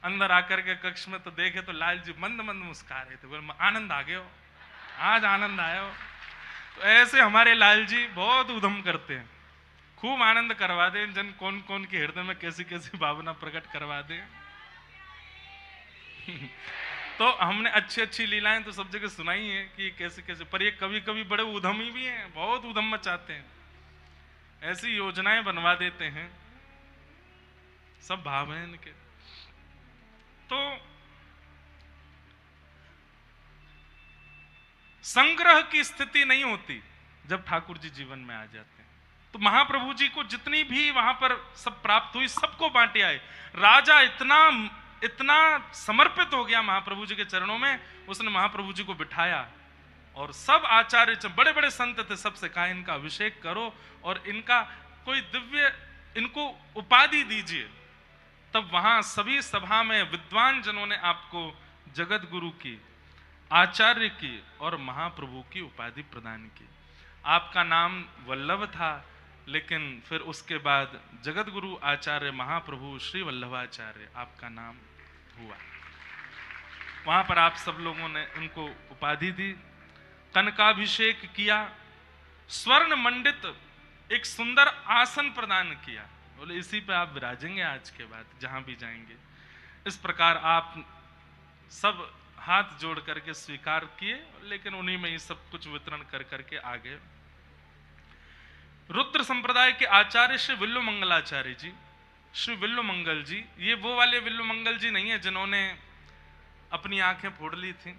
अंदर आकर के कक्ष में तो देखे तो लाल जी मंद मंद मुस्कुरा रहे थे। बोले आनंद आ गए हो, आज आनंद आया हो। तो ऐसे हमारे लाल जी बहुत उधम करते हैं, खूब आनंद करवा दें। जन कौन कौन के हृदय में कैसी कैसी भावना प्रकट करवा दें। तो हमने अच्छी अच्छी लीलाएं तो सब जगह सुनाई है कि कैसे कैसे, पर ये कभी कभी बड़े उधमी भी हैं, बहुत उधम मचाते हैं, ऐसी योजनाएं बनवा देते हैं। सब भाव हैं इनके। तो संग्रह की स्थिति नहीं होती जब ठाकुर जी जीवन में आ जाते हैं। तो महाप्रभु जी को जितनी भी वहां पर सब प्राप्त हुई सबको बांटे आए। राजा इतना इतना समर्पित हो गया महाप्रभु जी के चरणों में, उसने महाप्रभु जी को बिठाया और सब आचार्य बड़े बड़े संत थे, सबसे कहा इनका अभिषेक करो और इनका कोई दिव्य इनको उपाधि दीजिए। तब वहां सभी सभा में विद्वान जनों ने आपको जगत गुरु की, आचार्य की और महाप्रभु की उपाधि प्रदान की। आपका नाम वल्लभ था, लेकिन फिर उसके बाद जगत गुरु आचार्य महाप्रभु श्री वल्लभाचार्य आपका नाम हुआ। वहां पर आप सब लोगों ने उनको उपाधि दी, कनकाभिषेक किया, स्वर्ण मंडित एक सुंदर आसन प्रदान किया। बोले इसी पे आप विराजेंगे आज के बाद जहां भी जाएंगे। इस प्रकार आप सब हाथ जोड़ करके स्वीकार किए, लेकिन उन्हीं में ही सब कुछ वितरण कर करके आगे। रुद्र संप्रदाय के आचार्य श्री विल्लु मंगलाचार्य जी, श्री विल्लु मंगल जी, ये वो वाले विल्लु मंगल जी नहीं है जिन्होंने अपनी आंखें फोड़ ली थी।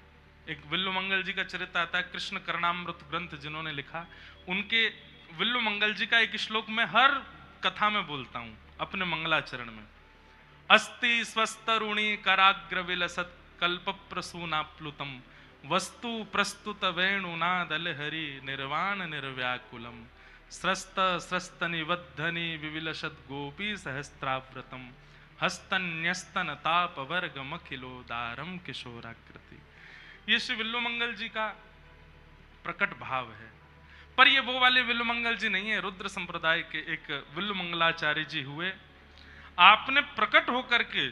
एक विल्लु मंगल जी का चरित्र आता है, कृष्ण करणामृत ग्रंथ जिन्होंने लिखा, उनके विल्लु मंगल जी का एक श्लोक मैं हर कथा में बोलता हूं अपने मंगलाचरण में। अस्ति स्वस्तरुणी कराग्र विलसत कल्प प्रसूनाप्लुतम वस्तु प्रस्तुत वेणुना दल हरि निर्वाण निर्व्याकुलम स्रस्त स्रस्त निबद्धनि विविलसत गोपी सहस्त्राव्रतम हस्तन्यस्तन ताप वर्ग मखिलोदारम किशोराकृति। ये श्री विल्लु मंगल जी का प्रकट भाव है। पर ये वो वाले विल्लु मंगल जी नहीं है, रुद्र संप्रदाय के एक विल्लु मंगलाचार्य जी हुए। आपने प्रकट होकर के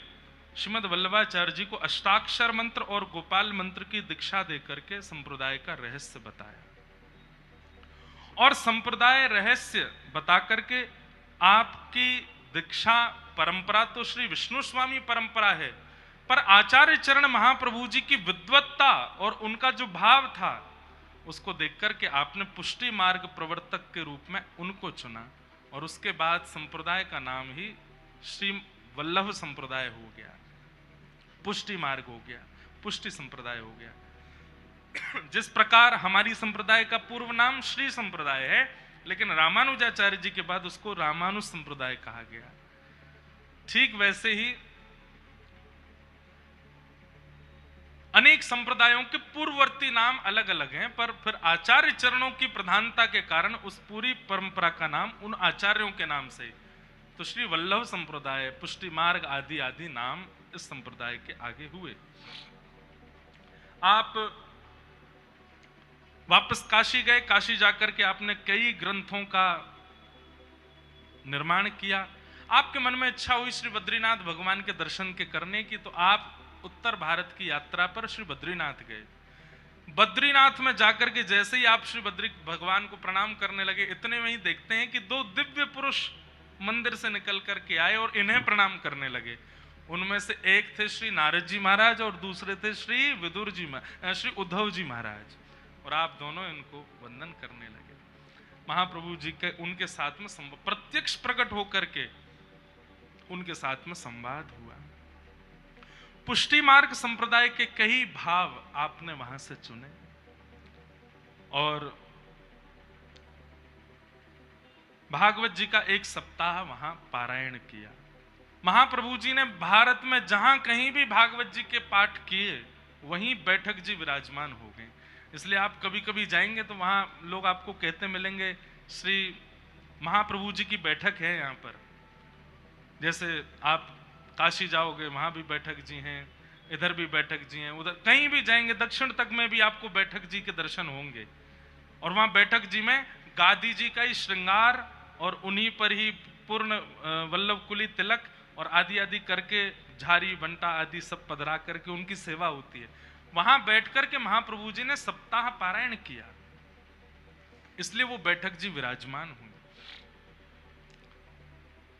श्रीमद वल्लभाचार्य जी को अष्टाक्षर मंत्र और गोपाल मंत्र की दीक्षा देकर के संप्रदाय का रहस्य बताया, और संप्रदाय रहस्य बता करके आपकी दीक्षा परंपरा तो श्री विष्णु स्वामी परंपरा है, पर आचार्य चरण महाप्रभु जी की विद्वत्ता और उनका जो भाव था उसको देख करके आपने पुष्टि मार्ग प्रवर्तक के रूप में उनको चुना, और उसके बाद संप्रदाय का नाम ही श्री वल्लभ संप्रदाय हो गया, पुष्टि मार्ग हो गया, पुष्टि संप्रदाय हो गया। जिस प्रकार हमारी संप्रदाय का पूर्व नाम श्री संप्रदाय है, लेकिन रामानुजाचार्य जी के बाद उसको रामानुज संप्रदाय कहा गया, ठीक वैसे ही अनेक संप्रदायों के पूर्ववर्ती नाम अलग अलग हैं, पर फिर आचार्य चरणों की प्रधानता के कारण उस पूरी परंपरा का नाम उन आचार्यों के नाम से, तो श्री वल्लभ संप्रदाय, पुष्टि मार्ग आदि आदि नाम इस संप्रदाय के आगे हुए। आप वापस काशी गए, काशी जाकर के आपने कई ग्रंथों का निर्माण किया। आपके मन में इच्छा हुई श्री बद्रीनाथ भगवान के दर्शन के करने की, तो आप उत्तर भारत की यात्रा पर श्री बद्रीनाथ गए। बद्रीनाथ में जाकर के जैसे ही आप श्री बद्री भगवान को प्रणाम करने लगे, इतने में ही देखते हैं कि दो दिव्य पुरुष मंदिर से निकल करके आए और इन्हें प्रणाम करने लगे। उनमें से एक थे श्री नारद जी महाराज और दूसरे थे श्री श्री उद्धव जी महाराज, और आप दोनों इनको वंदन करने लगे। महाप्रभु जी के उनके साथ में प्रत्यक्ष प्रकट होकर के उनके साथ में संवाद हुआ। पुष्टि मार्ग संप्रदाय के कई भाव आपने वहां से चुने और भागवत जी का एक सप्ताह वहां पारायण किया। महाप्रभु जी ने भारत में जहां कहीं भी भागवत जी के पाठ किए वहीं बैठक जी विराजमान हो गए। इसलिए आप कभी कभी जाएंगे तो वहां लोग आपको कहते मिलेंगे श्री महाप्रभु जी की बैठक है यहाँ पर। जैसे आप काशी जाओगे वहां भी बैठक जी हैं, इधर भी बैठक जी हैं, उधर कहीं भी जाएंगे दक्षिण तक में भी आपको बैठक जी के दर्शन होंगे। और वहां बैठक जी में गादी जी का ही श्रृंगार और उन्हीं पर ही पूर्ण वल्लभ कुली तिलक और आदि आदि करके झारी बंटा आदि सब पधरा करके उनकी सेवा होती है। वहां बैठ करके महाप्रभु जी ने सप्ताह पारायण किया, इसलिए वो बैठक जी विराजमान हुई।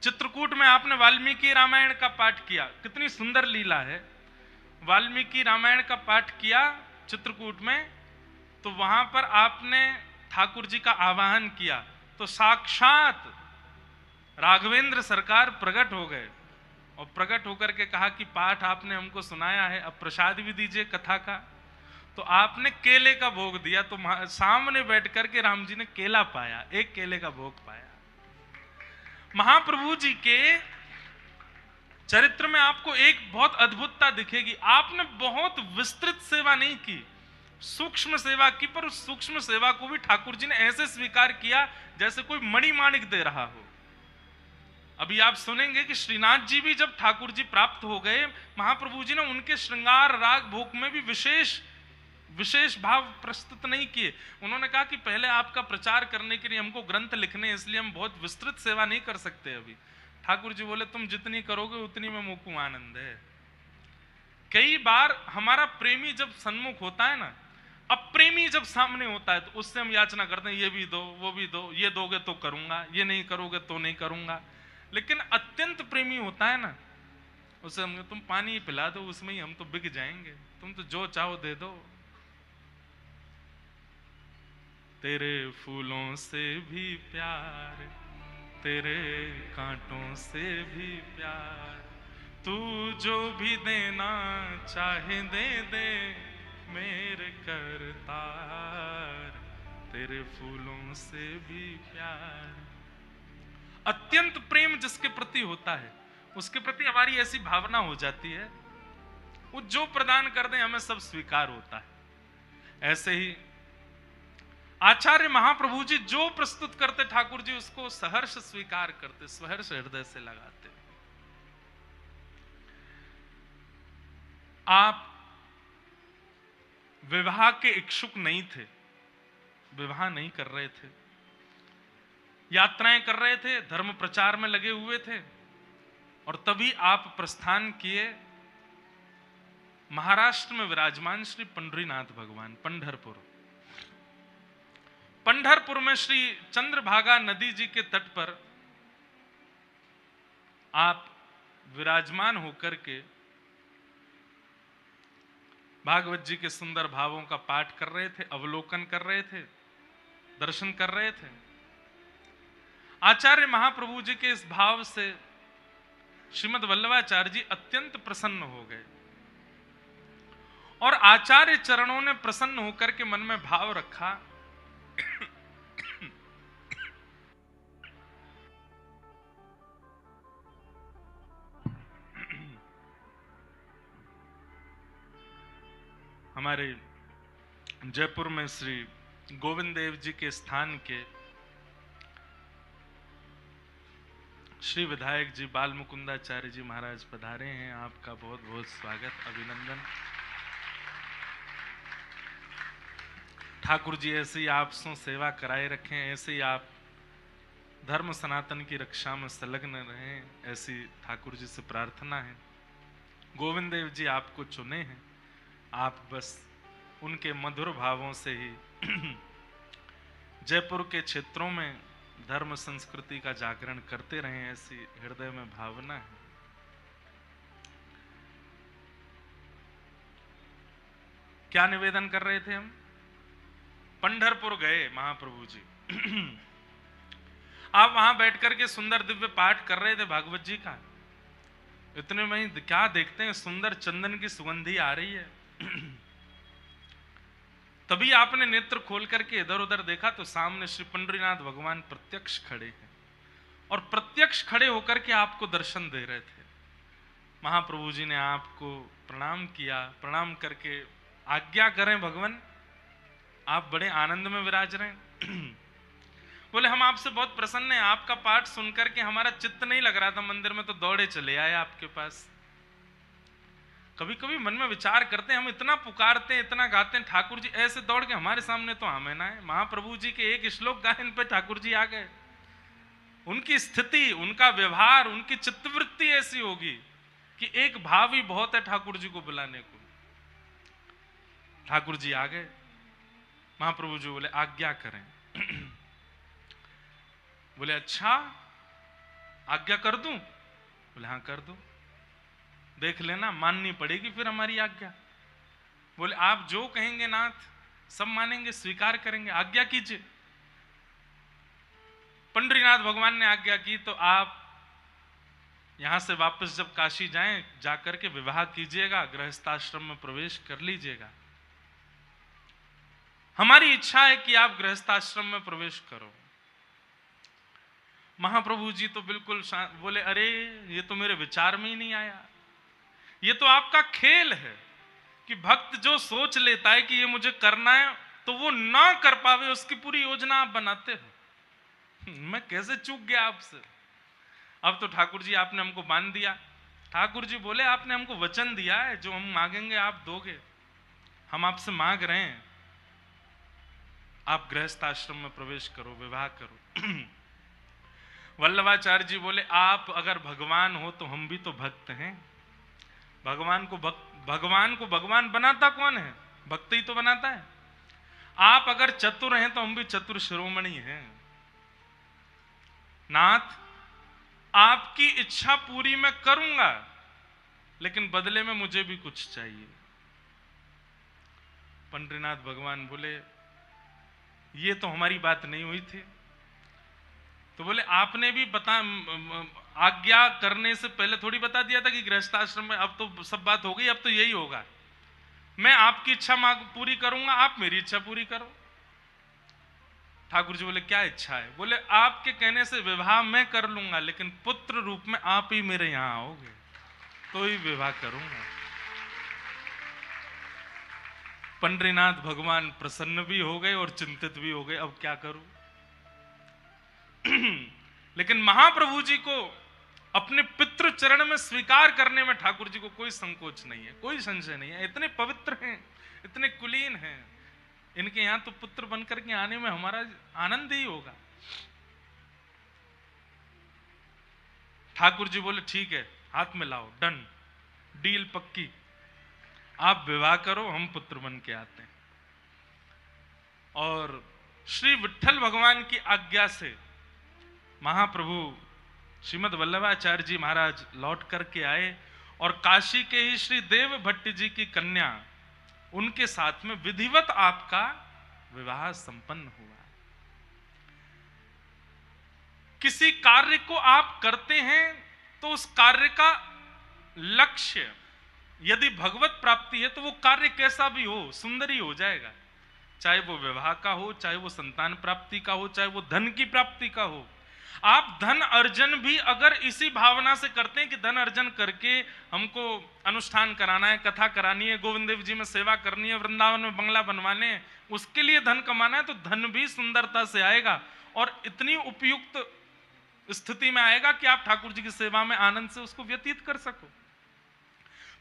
चित्रकूट में आपने वाल्मीकि रामायण का पाठ किया, कितनी सुंदर लीला है। वाल्मीकि रामायण का पाठ किया चित्रकूट में, तो वहां पर आपने ठाकुर जी का आवाहन किया तो साक्षात राघवेंद्र सरकार प्रकट हो गए और प्रकट होकर के कहा कि पाठ आपने हमको सुनाया है, अब प्रसाद भी दीजिए कथा का। तो आपने केले का भोग दिया, तो सामने बैठ करके राम जी ने केला पाया, एक केले का भोग पाया। महाप्रभु जी के चरित्र में आपको एक बहुत अद्भुतता दिखेगी। आपने बहुत विस्तृत सेवा नहीं की, सूक्ष्म सेवा की, पर उस सूक्ष्म सेवा को भी ठाकुर जी ने ऐसे स्वीकार किया जैसे कोई मणिमाणिक दे रहा हो। अभी आप सुनेंगे कि श्रीनाथ जी भी जब ठाकुर जी प्राप्त हो गए, महाप्रभु जी ने उनके श्रृंगार राग भोग में भी विशेष भाव प्रस्तुत नहीं किए। उन्होंने कहा कि पहले आपका प्रचार करने के लिए हमको ग्रंथ लिखने, इसलिए हम बहुत विस्तृत सेवा नहीं कर सकते अभी। ठाकुर जी बोले तुम जितनी करोगे उतनी में मुझको आनंद है। कई बार हमारा प्रेमी जब सन्मुख होता है ना, अप्रेमी जब सामने होता है तो उससे हम याचना करते हैं ये भी दो वो भी दो, ये दोगे तो करूंगा, ये नहीं करोगे तो नहीं करूंगा। लेकिन अत्यंत प्रेमी होता है ना, उसे हम तुम पानी पिला दो, उसमें ही हम तो बिक जाएंगे, तुम तो जो चाहो दे दो। तेरे फूलों से भी प्यार, तेरे कांटों से भी प्यार, तू जो भी देना चाहे दे दे मेरे करतार, तेरे फूलों से भी प्यार। अत्यंत प्रेम जिसके प्रति होता है उसके प्रति हमारी ऐसी भावना हो जाती है, वो जो प्रदान कर दे हमें सब स्वीकार होता है। ऐसे ही आचार्य महाप्रभु जी जो प्रस्तुत करते ठाकुर जी उसको सहर्ष स्वीकार करते, सहर्ष हृदय से लगाते। आप विवाह के इच्छुक नहीं थे, विवाह नहीं कर रहे थे, यात्राएं कर रहे थे, धर्म प्रचार में लगे हुए थे, और तभी आप प्रस्थान किए महाराष्ट्र में विराजमान श्री पंढरीनाथ भगवान। पंढरपुर में श्री चंद्रभागा नदी जी के तट पर आप विराजमान होकर के भागवत जी के सुंदर भावों का पाठ कर रहे थे, अवलोकन कर रहे थे, दर्शन कर रहे थे। आचार्य महाप्रभु जी के इस भाव से श्रीमद् वल्लभाचार्य जी अत्यंत प्रसन्न हो गए और आचार्य चरणों ने प्रसन्न होकर के मन में भाव रखा हमारे जयपुर में श्री गोविंद देव जी के स्थान के श्री विधायक जी बाल मुकुंदाचार्य जी महाराज पधारे हैं। आपका बहुत बहुत स्वागत, अभिनंदन। ठाकुर जी ऐसे ही आप सो सेवा कराए रखें, ऐसे ही आप धर्म सनातन की रक्षा में संलग्न रहें, ऐसी ठाकुर जी से प्रार्थना है। गोविंद देव जी आपको चुने हैं, आप बस उनके मधुर भावों से ही जयपुर के क्षेत्रों में धर्म संस्कृति का जागरण करते रहें, ऐसी हृदय में भावना है। क्या निवेदन कर रहे थे हम? पंढरपुर गए महाप्रभु जी आप वहां बैठ करके सुंदर दिव्य पाठ कर रहे थे भागवत जी का, इतने में ही क्या देखते हैं सुंदर चंदन की सुगंधी आ रही है। तभी आपने नेत्र खोल करके इधर उधर देखा तो सामने श्री पंडरीनाथ भगवान प्रत्यक्ष खड़े हैं और प्रत्यक्ष खड़े होकर के आपको दर्शन दे रहे थे। महाप्रभु जी ने आपको प्रणाम किया, प्रणाम करके आज्ञा करें भगवान, आप बड़े आनंद में विराज रहे हैं। बोले हम आपसे बहुत प्रसन्न हैं, आपका पाठ सुनकर के हमारा चित्त नहीं लग रहा था मंदिर में, तो दौड़े चले आए आपके पास। कभी कभी मन में विचार करते हैं, हम इतना पुकारते हैं, इतना गाते हैं, ठाकुर जी ऐसे दौड़ के हमारे सामने तो हमें ना है। महाप्रभु जी के एक श्लोक गायन पे ठाकुर जी आ गए। उनकी स्थिति, उनका व्यवहार, उनकी चित्तवृत्ति ऐसी होगी कि एक भाव ही बहुत है ठाकुर जी को बुलाने को। ठाकुर जी आ गए, महाप्रभु जी बोले आज्ञा करें। बोले अच्छा आज्ञा कर दूं? बोले हाँ कर दो, देख लेना माननी पड़ेगी फिर हमारी आज्ञा। बोले आप जो कहेंगे नाथ सब मानेंगे, स्वीकार करेंगे, आज्ञा कीजिए। पंडरीनाथ भगवान ने आज्ञा की तो आप यहां से वापस जब काशी जाएं, जाकर के विवाह कीजिएगा, गृहस्थाश्रम में प्रवेश कर लीजिएगा। हमारी इच्छा है कि आप गृहस्थाश्रम में प्रवेश करो। महाप्रभु जी तो बिल्कुल बोले अरे ये तो मेरे विचार में ही नहीं आया, ये तो आपका खेल है कि भक्त जो सोच लेता है कि ये मुझे करना है तो वो ना कर पावे, उसकी पूरी योजना आप बनाते हो। मैं कैसे चूक गया आपसे। अब तो ठाकुर जी आपने हमको बांध दिया। ठाकुर जी बोले आपने हमको वचन दिया है, जो हम मांगेंगे आप दोगे, हम आपसे मांग रहे हैं आप गृहस्थ आश्रम में प्रवेश करो, विवाह करो। वल्लभाचार्य जी बोले आप अगर भगवान हो तो हम भी तो भक्त हैं। भगवान को भगवान बनाता कौन है? भक्त ही तो बनाता है। आप अगर चतुर हैं तो हम भी चतुर शिरोमणि हैं। नाथ आपकी इच्छा पूरी मैं करूंगा, लेकिन बदले में मुझे भी कुछ चाहिए। पंडरीनाथ भगवान बोले ये तो हमारी बात नहीं हुई थी। तो बोले आपने भी आज्ञा करने से पहले थोड़ी बता दिया था कि गृहस्थाश्रम में, अब तो सब बात हो गई, अब तो यही होगा। मैं आपकी इच्छा पूरी करूंगा, आप मेरी इच्छा पूरी करो। ठाकुर जी बोले क्या इच्छा है? बोले आपके कहने से विवाह मैं कर लूंगा, लेकिन पुत्र रूप में आप ही मेरे यहां आओगे तो ही विवाह करूंगा। पंडरीनाथ भगवान प्रसन्न भी हो गए और चिंतित भी हो गए, अब क्या करूं। लेकिन महाप्रभु जी को अपने पितृ चरण में स्वीकार करने में ठाकुर जी को कोई संकोच नहीं है, कोई संशय नहीं है। इतने पवित्र हैं, इतने कुलीन हैं, इनके यहां तो पुत्र बनकर के आने में हमारा आनंद ही होगा। ठाकुर जी बोले ठीक है, हाथ में लाओ, डन, डील पक्की, आप विवाह करो, हम पुत्र बन के आते हैं। और श्री विट्ठल भगवान की आज्ञा से महाप्रभु श्रीमद वल्लभाचार्य जी महाराज लौट करके आए और काशी के ही श्री देव भट्ट जी की कन्या, उनके साथ में विधिवत आपका विवाह संपन्न हुआ। किसी कार्य को आप करते हैं तो उस कार्य का लक्ष्य यदि भगवत प्राप्ति है तो वो कार्य कैसा भी हो सुंदर ही हो जाएगा। चाहे वो विवाह का हो, चाहे वो संतान प्राप्ति का हो, चाहे वो धन की प्राप्ति का हो। आप धन अर्जन भी अगर इसी भावना से करते हैं कि धन अर्जन करके हमको अनुष्ठान कराना है, कथा करानी है, गोविंद देव जी में सेवा करनी है, वृंदावन में बंगला बनवाने हैं, उसके लिए धन कमाना है, तो धन भी सुंदरता से आएगा और इतनी उपयुक्त स्थिति में आएगा कि आप ठाकुर जी की सेवा में आनंद से उसको व्यतीत कर सको।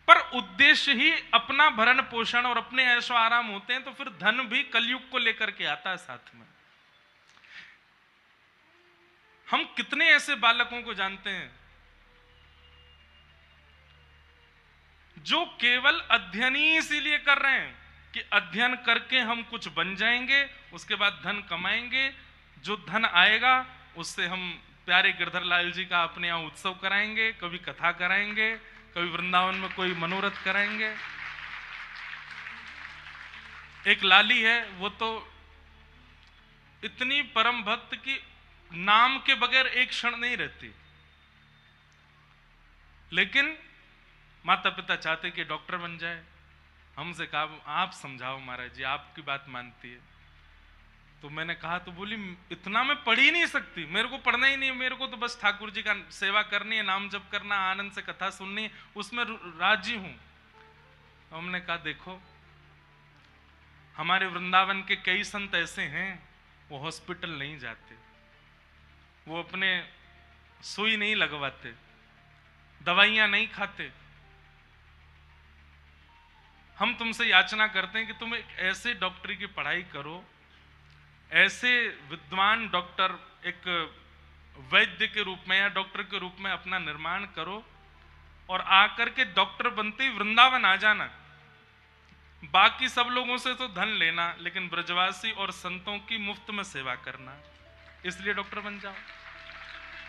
पर उद्देश्य ही अपना भरण पोषण और अपने ऐशो आराम होते हैं तो फिर धन भी कलयुग को लेकर के आता है साथ में। हम कितने ऐसे बालकों को जानते हैं जो केवल अध्ययन ही इसीलिए कर रहे हैं कि अध्ययन करके हम कुछ बन जाएंगे, उसके बाद धन कमाएंगे, जो धन आएगा उससे हम प्यारे गिरधर लाल जी का अपने यहां उत्सव कराएंगे, कभी कथा कराएंगे, कभी वृंदावन में कोई मनोरथ कराएंगे। एक लाली है, वो तो इतनी परम भक्त की नाम के बगैर एक क्षण नहीं रहती। लेकिन माता पिता चाहते कि डॉक्टर बन जाए। हमसे कहा आप समझाओ महाराज जी, आपकी बात मानती है। तो मैंने कहा, तो बोली इतना मैं पढ़ ही नहीं सकती, मेरे को पढ़ना ही नहीं, मेरे को तो बस ठाकुर जी का सेवा करनी है, नाम जप करना, आनंद से कथा सुननी, उसमें राजी हूं। हमने कहा देखो, हमारे वृंदावन के कई संत ऐसे हैं, वो हॉस्पिटल नहीं जाते, वो अपने सुई नहीं लगवाते, दवाइयां नहीं खाते। हम तुमसे याचना करते हैं कि तुम एक ऐसे डॉक्टरी की पढ़ाई करो, ऐसे विद्वान डॉक्टर, एक वैद्य के रूप में या डॉक्टर के रूप में अपना निर्माण करो, और आकर के डॉक्टर बनते ही वृंदावन आ जाना। बाकी सब लोगों से तो धन लेना, लेकिन ब्रजवासी और संतों की मुफ्त में सेवा करना, इसलिए डॉक्टर बन जाओ।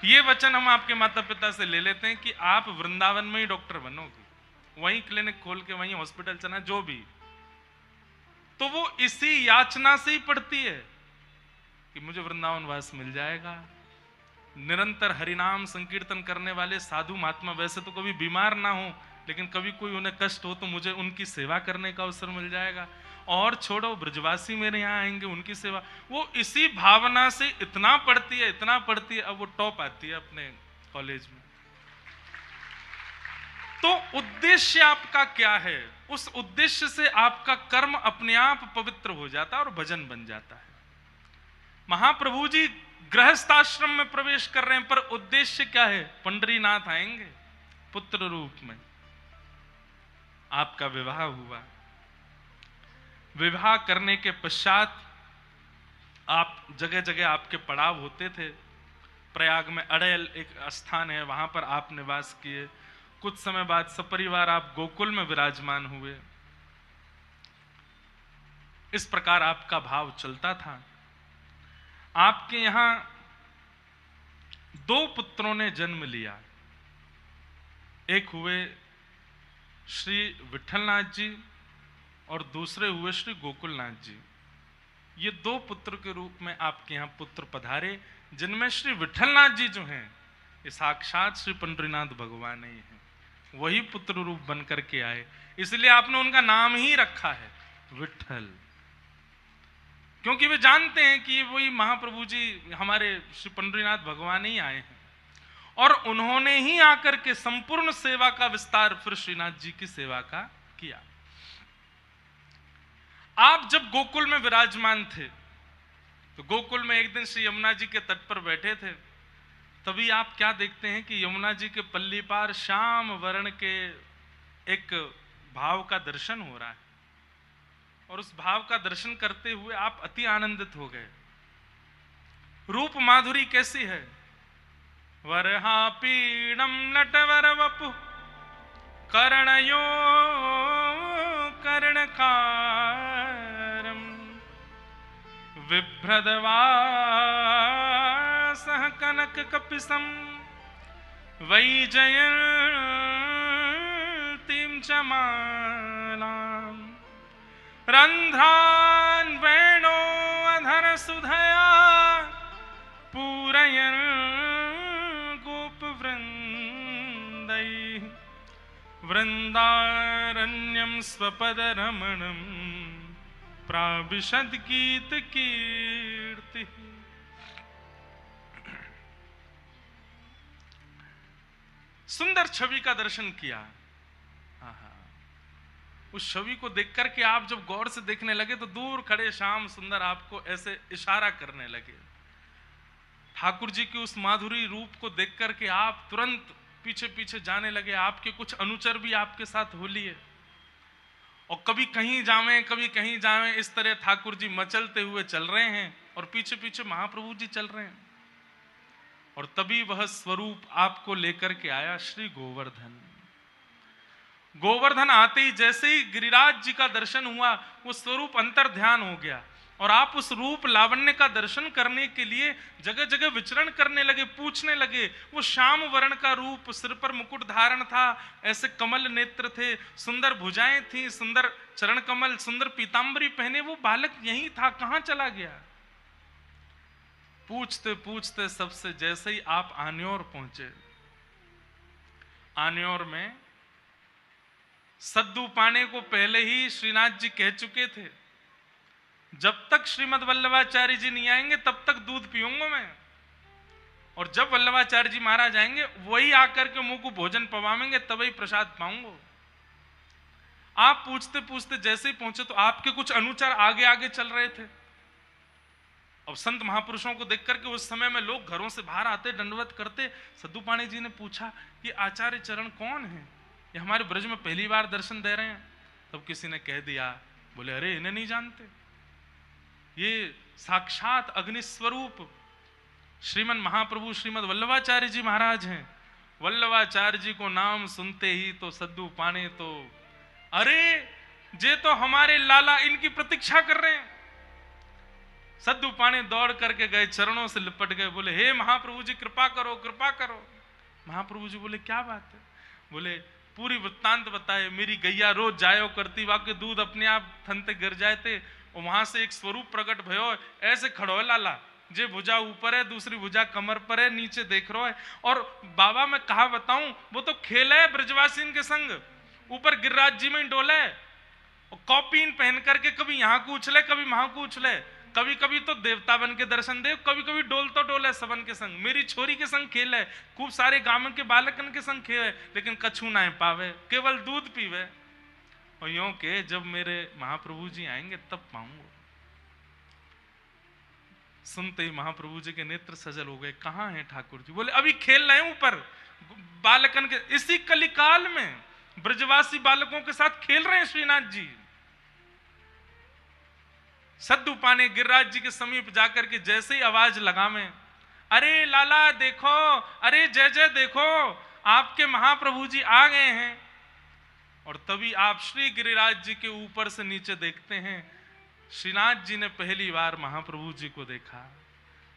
ये वचन हम आपके माता पिता से ले लेते हैं कि आप वृंदावन में ही डॉक्टर बनोगे, वहीं क्लिनिक खोल के वहीं हॉस्पिटल चलना, जो भी। तो वो इसी याचना से ही पड़ती है कि मुझे वृंदावन वास मिल जाएगा। निरंतर हरिनाम संकीर्तन करने वाले साधु महात्मा वैसे तो कभी बीमार ना हो, लेकिन कभी कोई उन्हें कष्ट हो तो मुझे उनकी सेवा करने का अवसर मिल जाएगा। और छोड़ो, ब्रजवासी मेरे यहाँ आएंगे, उनकी सेवा, वो इसी भावना से इतना पढ़ती है, इतना पढ़ती है, अब वो टॉप आती है अपने कॉलेज में। तो उद्देश्य आपका क्या है? उस उद्देश्य से आपका कर्म अपने आप पवित्र हो जाता है और भजन बन जाता है। महाप्रभु जी गृहस्थाश्रम में प्रवेश कर रहे हैं, पर उद्देश्य क्या है? पंडरीनाथ आएंगे पुत्र रूप में। आपका विवाह हुआ, विवाह करने के पश्चात आप जगह जगह आपके पड़ाव होते थे। प्रयाग में अड़ेल एक स्थान है, वहां पर आप निवास किए। कुछ समय बाद सपरिवार आप गोकुल में विराजमान हुए। इस प्रकार आपका भाव चलता था। आपके यहां 2 पुत्रों ने जन्म लिया। एक हुए श्री विठलनाथ जी और दूसरे हुए श्री गोकुलनाथ जी। ये 2 पुत्र के रूप में आपके यहाँ पुत्र पधारे, जिनमें श्री विठलनाथ जी जो हैं, ये साक्षात श्री पंडरीनाथ भगवान ही हैं। वही पुत्र रूप बन करके आए, इसलिए आपने उनका नाम ही रखा है विठल, क्योंकि वे जानते हैं कि वही महाप्रभु जी हमारे श्री पंडरीनाथ भगवान ही आए हैं। और उन्होंने ही आकर के संपूर्ण सेवा का विस्तार फिर श्रीनाथ जी की सेवा का किया। आप जब गोकुल में विराजमान थे, तो गोकुल में एक दिन श्री यमुना जी के तट पर बैठे थे। तभी आप क्या देखते हैं कि यमुना जी के पल्ली पार श्याम वर्ण के एक भाव का दर्शन हो रहा है, और उस भाव का दर्शन करते हुए आप अति आनंदित हो गए। रूप माधुरी कैसी है? वरहा पीड़म नटवर वपु कर्णयो कर्णकारम विभ्रदवासः कनक कपिसं वैजयन्तीं च मालाम् रन्ध्रान् वेणो अधर सुधया पूरयन् गोपवृन्दैः वृन्दारण्यं स्वपदरमणं प्राविशद गीत कीर्ति। सुंदर छवि का दर्शन किया। उस छवि को देख करके आप जब गौर से देखने लगे तो दूर खड़े श्याम सुंदर आपको ऐसे इशारा करने लगे। ठाकुर जी की उस माधुरी रूप को देख करके आप तुरंत पीछे पीछे जाने लगे। आपके कुछ अनुचर भी आपके साथ हो लिए, और कभी कहीं जावें कभी कहीं जावें, इस तरह ठाकुर जी मचलते हुए चल रहे हैं और पीछे पीछे महाप्रभु जी चल रहे हैं। और तभी वह स्वरूप आपको लेकर के आया श्री गोवर्धन। गोवर्धन आते ही जैसे ही गिरिराज जी का दर्शन हुआ, वो स्वरूप अंतर ध्यान हो गया, और आप उस रूप लावण्य का दर्शन करने के लिए जगह जगह विचरण करने लगे, पूछने लगे। वो श्याम वर्ण का रूप, सिर पर मुकुट धारण था, ऐसे कमल नेत्र थे, सुंदर भुजाएं थी, सुंदर चरण कमल, सुंदर पीतांबरी पहने वो बालक यही था, कहां चला गया? पूछते पूछते सबसे जैसे ही आप आन्योर पहुंचे, आन्योर में सद्दू पाने को पहले ही श्रीनाथ जी कह चुके थे, जब तक श्रीमद वल्लभाचार्य जी नहीं आएंगे तब तक दूध पीऊंगा मैं, और जब वल्लभाचार्य जी महाराज आएंगे वही आकर के मुंह को भोजन पवाएंगे तभी प्रसाद पाऊंगा। आप पूछते पूछते जैसे ही पहुंचे तो आपके कुछ अनुचर आगे आगे चल रहे थे। अब संत महापुरुषों को देख करके उस समय में लोग घरों से बाहर आते, दंडवत करते। सद्दू पाणी जी ने पूछा कि आचार्य चरण कौन है, ये हमारे ब्रज में पहली बार दर्शन दे रहे हैं। तब किसी ने कह दिया, बोले अरे इन्हें नहीं जानते, ये साक्षात अग्नि स्वरूप श्रीमन महाप्रभु श्रीमद वल्लभाचार्य जी महाराज हैं। वल्लभाचार्य जी को नाम सुनते ही तो सद्दू पाणी तो, अरे जे तो हमारे लाला इनकी प्रतीक्षा कर रहे हैं। सद्दू पाणी दौड़ करके गए, चरणों से लिपट गए, बोले हे महाप्रभु जी कृपा करो कृपा करो। महाप्रभु जी बोले क्या बात है? बोले पूरी वृत्तांत बताए, मेरी गैया रोज जायो करती, वाके दूध अपने आप थनते गिर जाए थे, और वहां से एक स्वरूप प्रकट भयो, ऐसे खड़ो है लाला, जे भुजा ऊपर है दूसरी भुजा कमर पर है, नीचे देख रहा है। और बाबा मैं कहा बताऊं, वो तो खेल है ब्रजवासी के संग, ऊपर गिरिराज जी में डोले, और कॉपीन पहन करके कभी यहाँ को उछले कभी वहां को उछले, कभी कभी तो देवता बन के दर्शन दे, कभी कभी डोल तो डोले सबन के संग। मेरी छोरी के संग खेल है, खूब सारे गांव के बालकन के संग खेल है, लेकिन कछु ना पावे, केवल दूध पीवे। और यूं के जब मेरे महाप्रभु जी आएंगे तब पाऊंगा। सुनते ही महाप्रभु जी के नेत्र सजल हो गए, कहाँ हैं ठाकुर जी? बोले अभी खेल रहे हैं ऊपर बालकन के, इसी कलिकाल में ब्रजवासी बालकों के साथ खेल रहे हैं श्रीनाथ जी। सद्दू पाणी गिरिराज जी के समीप जाकर के जैसे ही आवाज लगावे, अरे लाला देखो, अरे जय जय देखो, आपके महाप्रभु जी आ गए हैं। और तभी आप श्री गिरिराज जी के ऊपर से नीचे देखते हैं, श्रीनाथ जी ने पहली बार महाप्रभु जी को देखा।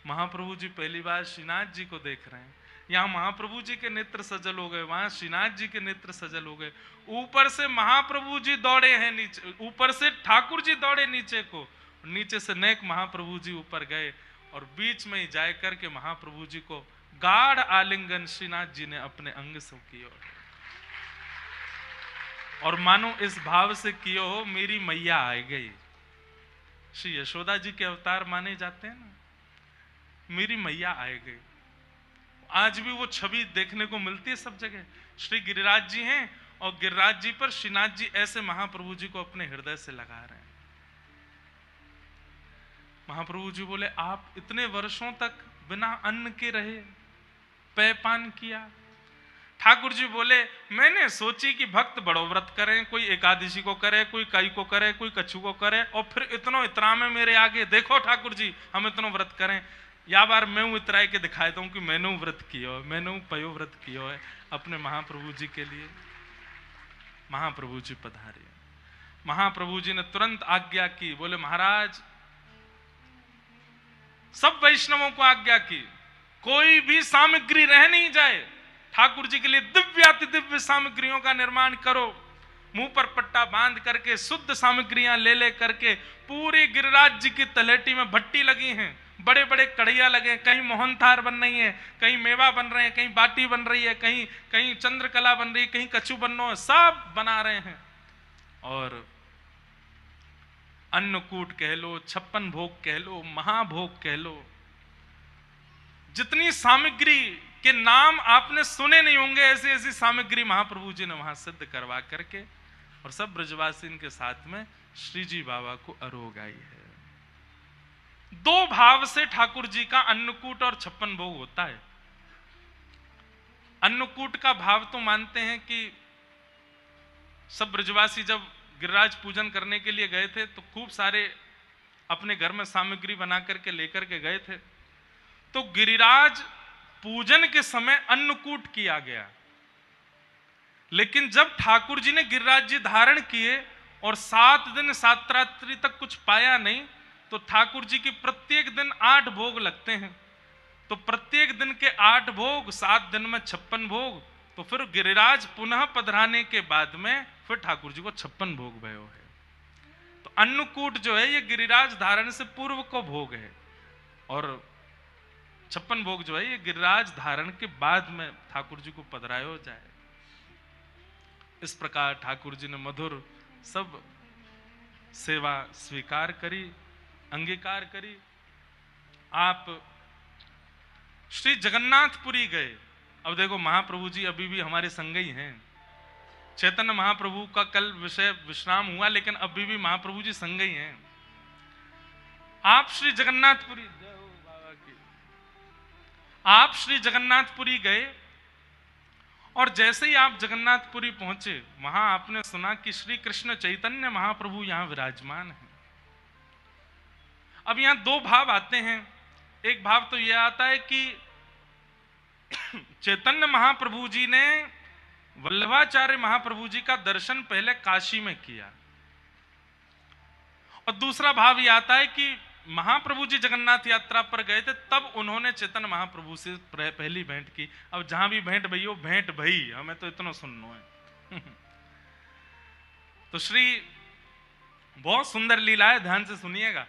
महाप्रभु जी पहली बार श्रीनाथ जी को देख रहे हैं। यहाँ महाप्रभु जी के नेत्र सजल हो गए, वहां श्रीनाथ जी के नेत्र सजल हो गए। ऊपर से महाप्रभु जी दौड़े हैं नीचे, ऊपर से ठाकुर जी दौड़े नीचे को, नीचे से नेक महाप्रभु जी ऊपर गए, और बीच में ही जाए करके महाप्रभु जी को गाढ़ आलिंगन श्रीनाथ जी ने अपने अंग से किया, और मानो इस भाव से कियो हो मेरी मैया आ गई। श्री यशोदा जी के अवतार माने जाते हैं ना, मेरी मैया आ गई। आज भी वो छवि देखने को मिलती है सब जगह। श्री गिरिराज जी हैं और गिरिराज जी पर श्रीनाथ जी ऐसे महाप्रभु जी को अपने हृदय से लगा रहे हैं। महाप्रभु जी बोले आप इतने वर्षों तक बिना अन्न के रहे, पेय पान किया। ठाकुर जी बोले मैंने सोची कि भक्त बड़ो व्रत करें, कोई एकादशी को करे, कोई कई को करे, कोई कछु को करे, और फिर इतनो इतरा में मेरे आगे देखो ठाकुर जी हम इतनो व्रत करें। या बार मैं इतराई के दिखाई दूं कि मैंने व्रत किया है, मैंने पयो व्रत किया है अपने महाप्रभु जी के लिए। महाप्रभु जी पधारे। महाप्रभु जी ने तुरंत आज्ञा की, बोले महाराज सब वैष्णवों को आज्ञा की कोई भी सामग्री रह नहीं जाए, ठाकुर जी के लिए दिव्याति दिव्य सामग्रियों का निर्माण करो। मुंह पर पट्टा बांध करके शुद्ध सामग्रियां ले ले करके पूरी गिरिराज जी की तलेटी में भट्टी लगी हैं, बड़े बड़े कढ़ैया लगे, कहीं मोहनथार बन रही है, कहीं मेवा बन रहे हैं, कहीं बाटी बन रही है, कहीं कहीं चंद्रकला बन रही है, कहीं कछु बन रहा है, सब बना रहे हैं। और अन्नकूट कह लो, 56 भोग कह लो, महाभोग कह लो, जितनी सामग्री के नाम आपने सुने नहीं होंगे ऐसी ऐसी सामग्री महाप्रभु जी ने वहां सिद्ध करवा करके और सब ब्रजवासी के साथ में श्री जी बाबा को अरोगाई है। दो भाव से ठाकुर जी का अन्नकूट और 56 भोग होता है। अन्नकूट का भाव तो मानते हैं कि सब ब्रजवासी जब गिरिराज पूजन करने के लिए गए थे तो खूब सारे अपने घर में सामग्री बना करके लेकर के गए थे, तो गिरिराज पूजन के समय अन्नकूट किया गया। लेकिन जब ठाकुर जी ने गिरिराज जी धारण किए और 7 दिन 7 रात्रि तक कुछ पाया नहीं, तो ठाकुर जी की प्रत्येक दिन 8 भोग लगते हैं, तो प्रत्येक दिन के 8 भोग 7 दिन में 56 भोग, तो फिर गिरिराज पुनः पधराने के बाद में फिर ठाकुर जी को 56 भोग भयो है। तो अन्नकूट जो है ये गिरिराज धारण से पूर्व को भोग है। और 56 भोग जो है ये गिरिराज धारण के बाद में ठाकुर जी को पधरायो जाए। इस प्रकार ठाकुर जी ने मधुर सब सेवा स्वीकार करी, अंगीकार करी। आप श्री जगन्नाथपुरी गए। अब देखो महाप्रभु जी अभी भी हमारे संग ही हैं। चैतन्य महाप्रभु का कल विषय विश्राम हुआ, लेकिन अभी भी महाप्रभु जी संग ही हैं। आप श्री जगन्नाथपुरी, जय हो बाबा की, आप श्री जगन्नाथपुरी गए और जैसे ही आप जगन्नाथपुरी पहुंचे, वहां आपने सुना कि श्री कृष्ण चैतन्य महाप्रभु यहां विराजमान हैं। अब यहां दो भाव आते हैं। एक भाव तो यह आता है कि चैतन्य महाप्रभु जी ने वल्लभाचार्य महाप्रभु जी का दर्शन पहले काशी में किया, और दूसरा भाव यह आता है कि महाप्रभु जी जगन्नाथ यात्रा पर गए थे, तब उन्होंने चैतन्य महाप्रभु से पहली भेंट की। अब जहां भी भेंट भई हो, भेंट भई, हमें तो इतना सुनना है। तो श्री बहुत सुंदर लीला है, ध्यान से सुनिएगा।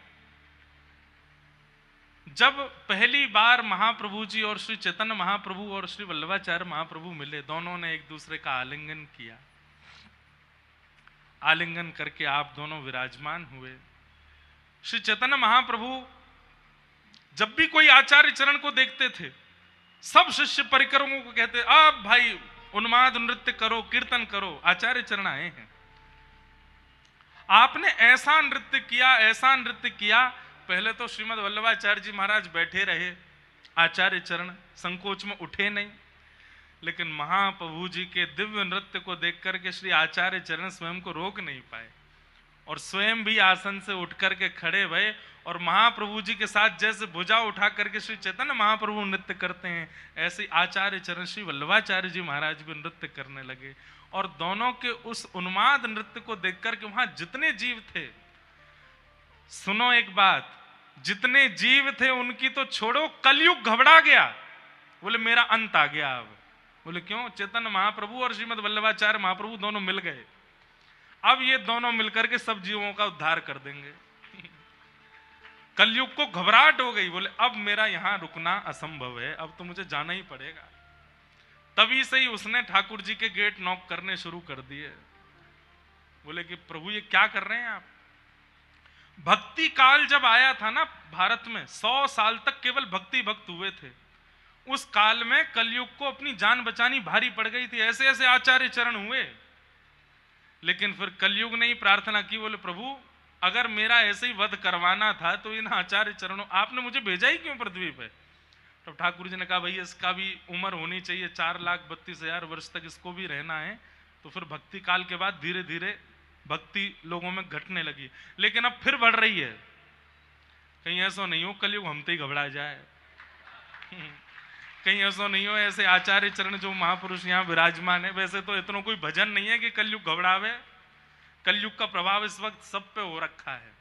जब पहली बार महाप्रभु जी और श्री चैतन्य महाप्रभु और श्री वल्लभाचार्य महाप्रभु मिले, दोनों ने एक दूसरे का आलिंगन किया। आलिंगन करके आप दोनों विराजमान हुए। श्री चैतन्य महाप्रभु जब भी कोई आचार्य चरण को देखते थे, सब शिष्य परिकरों को कहते, अब भाई उन्माद नृत्य करो, कीर्तन करो, आचार्य चरण आए हैं। आपने ऐसा नृत्य किया, ऐसा नृत्य किया। पहले तो श्रीमद् वल्लभाचार्य जी महाराज बैठे रहे, आचार्य चरण संकोच में उठे नहीं, लेकिन महाप्रभु जी के दिव्य नृत्य को देख करके श्री आचार्य चरण स्वयं को रोक नहीं पाए और स्वयं भी आसन से उठ करके खड़े भये और महाप्रभु जी के साथ जैसे भुजा उठा करके श्री चैतन्य महाप्रभु नृत्य करते हैं, ऐसे आचार्य चरण श्री वल्लभाचार्य जी महाराज भी नृत्य करने लगे। और दोनों के उस उन्माद नृत्य को देख करके वहां जितने जीव थे, सुनो एक बात, जितने जीव थे उनकी तो छोड़ो, कलयुग घबरा गया। बोले मेरा अंत आ गया। अब बोले क्यों? चैतन्य महाप्रभु और श्रीमद् वल्लभाचार्य महाप्रभु दोनों मिल गए। अब ये दोनों मिलकर के सब जीवों का उद्धार कर देंगे। कलयुग को घबराहट हो गई। बोले अब मेरा यहां रुकना असंभव है, अब तो मुझे जाना ही पड़ेगा। तभी से ही उसने ठाकुर जी के गेट नॉक करने शुरू कर दिए। बोले कि प्रभु ये क्या कर रहे हैं आप? भक्ति काल जब आया था ना भारत में, 100 साल तक केवल भक्ति भक्त हुए थे। उस काल में कलयुग को अपनी जान बचानी भारी पड़ गई थी, ऐसे ऐसे आचार्य चरण हुए। लेकिन फिर कलयुग ने ही प्रार्थना की, बोले प्रभु अगर मेरा ऐसे ही वध करवाना था तो इन आचार्य चरणों, आपने मुझे भेजा ही क्यों पृथ्वी पे? तब ठाकुर जी ने कहा भाई इसका भी उम्र होनी चाहिए, 4,32,000 वर्ष तक इसको भी रहना है। तो फिर भक्ति काल के बाद धीरे धीरे भक्ति लोगों में घटने लगी, लेकिन अब फिर बढ़ रही है। कहीं ऐसा नहीं हो कलयुग हम तो ही घबरा जाए। कहीं ऐसा नहीं हो ऐसे आचार्य चरण जो महापुरुष यहाँ विराजमान है, वैसे तो इतना कोई भजन नहीं है कि कलयुग घबरावे। कलयुग का प्रभाव इस वक्त सब पे हो रखा है।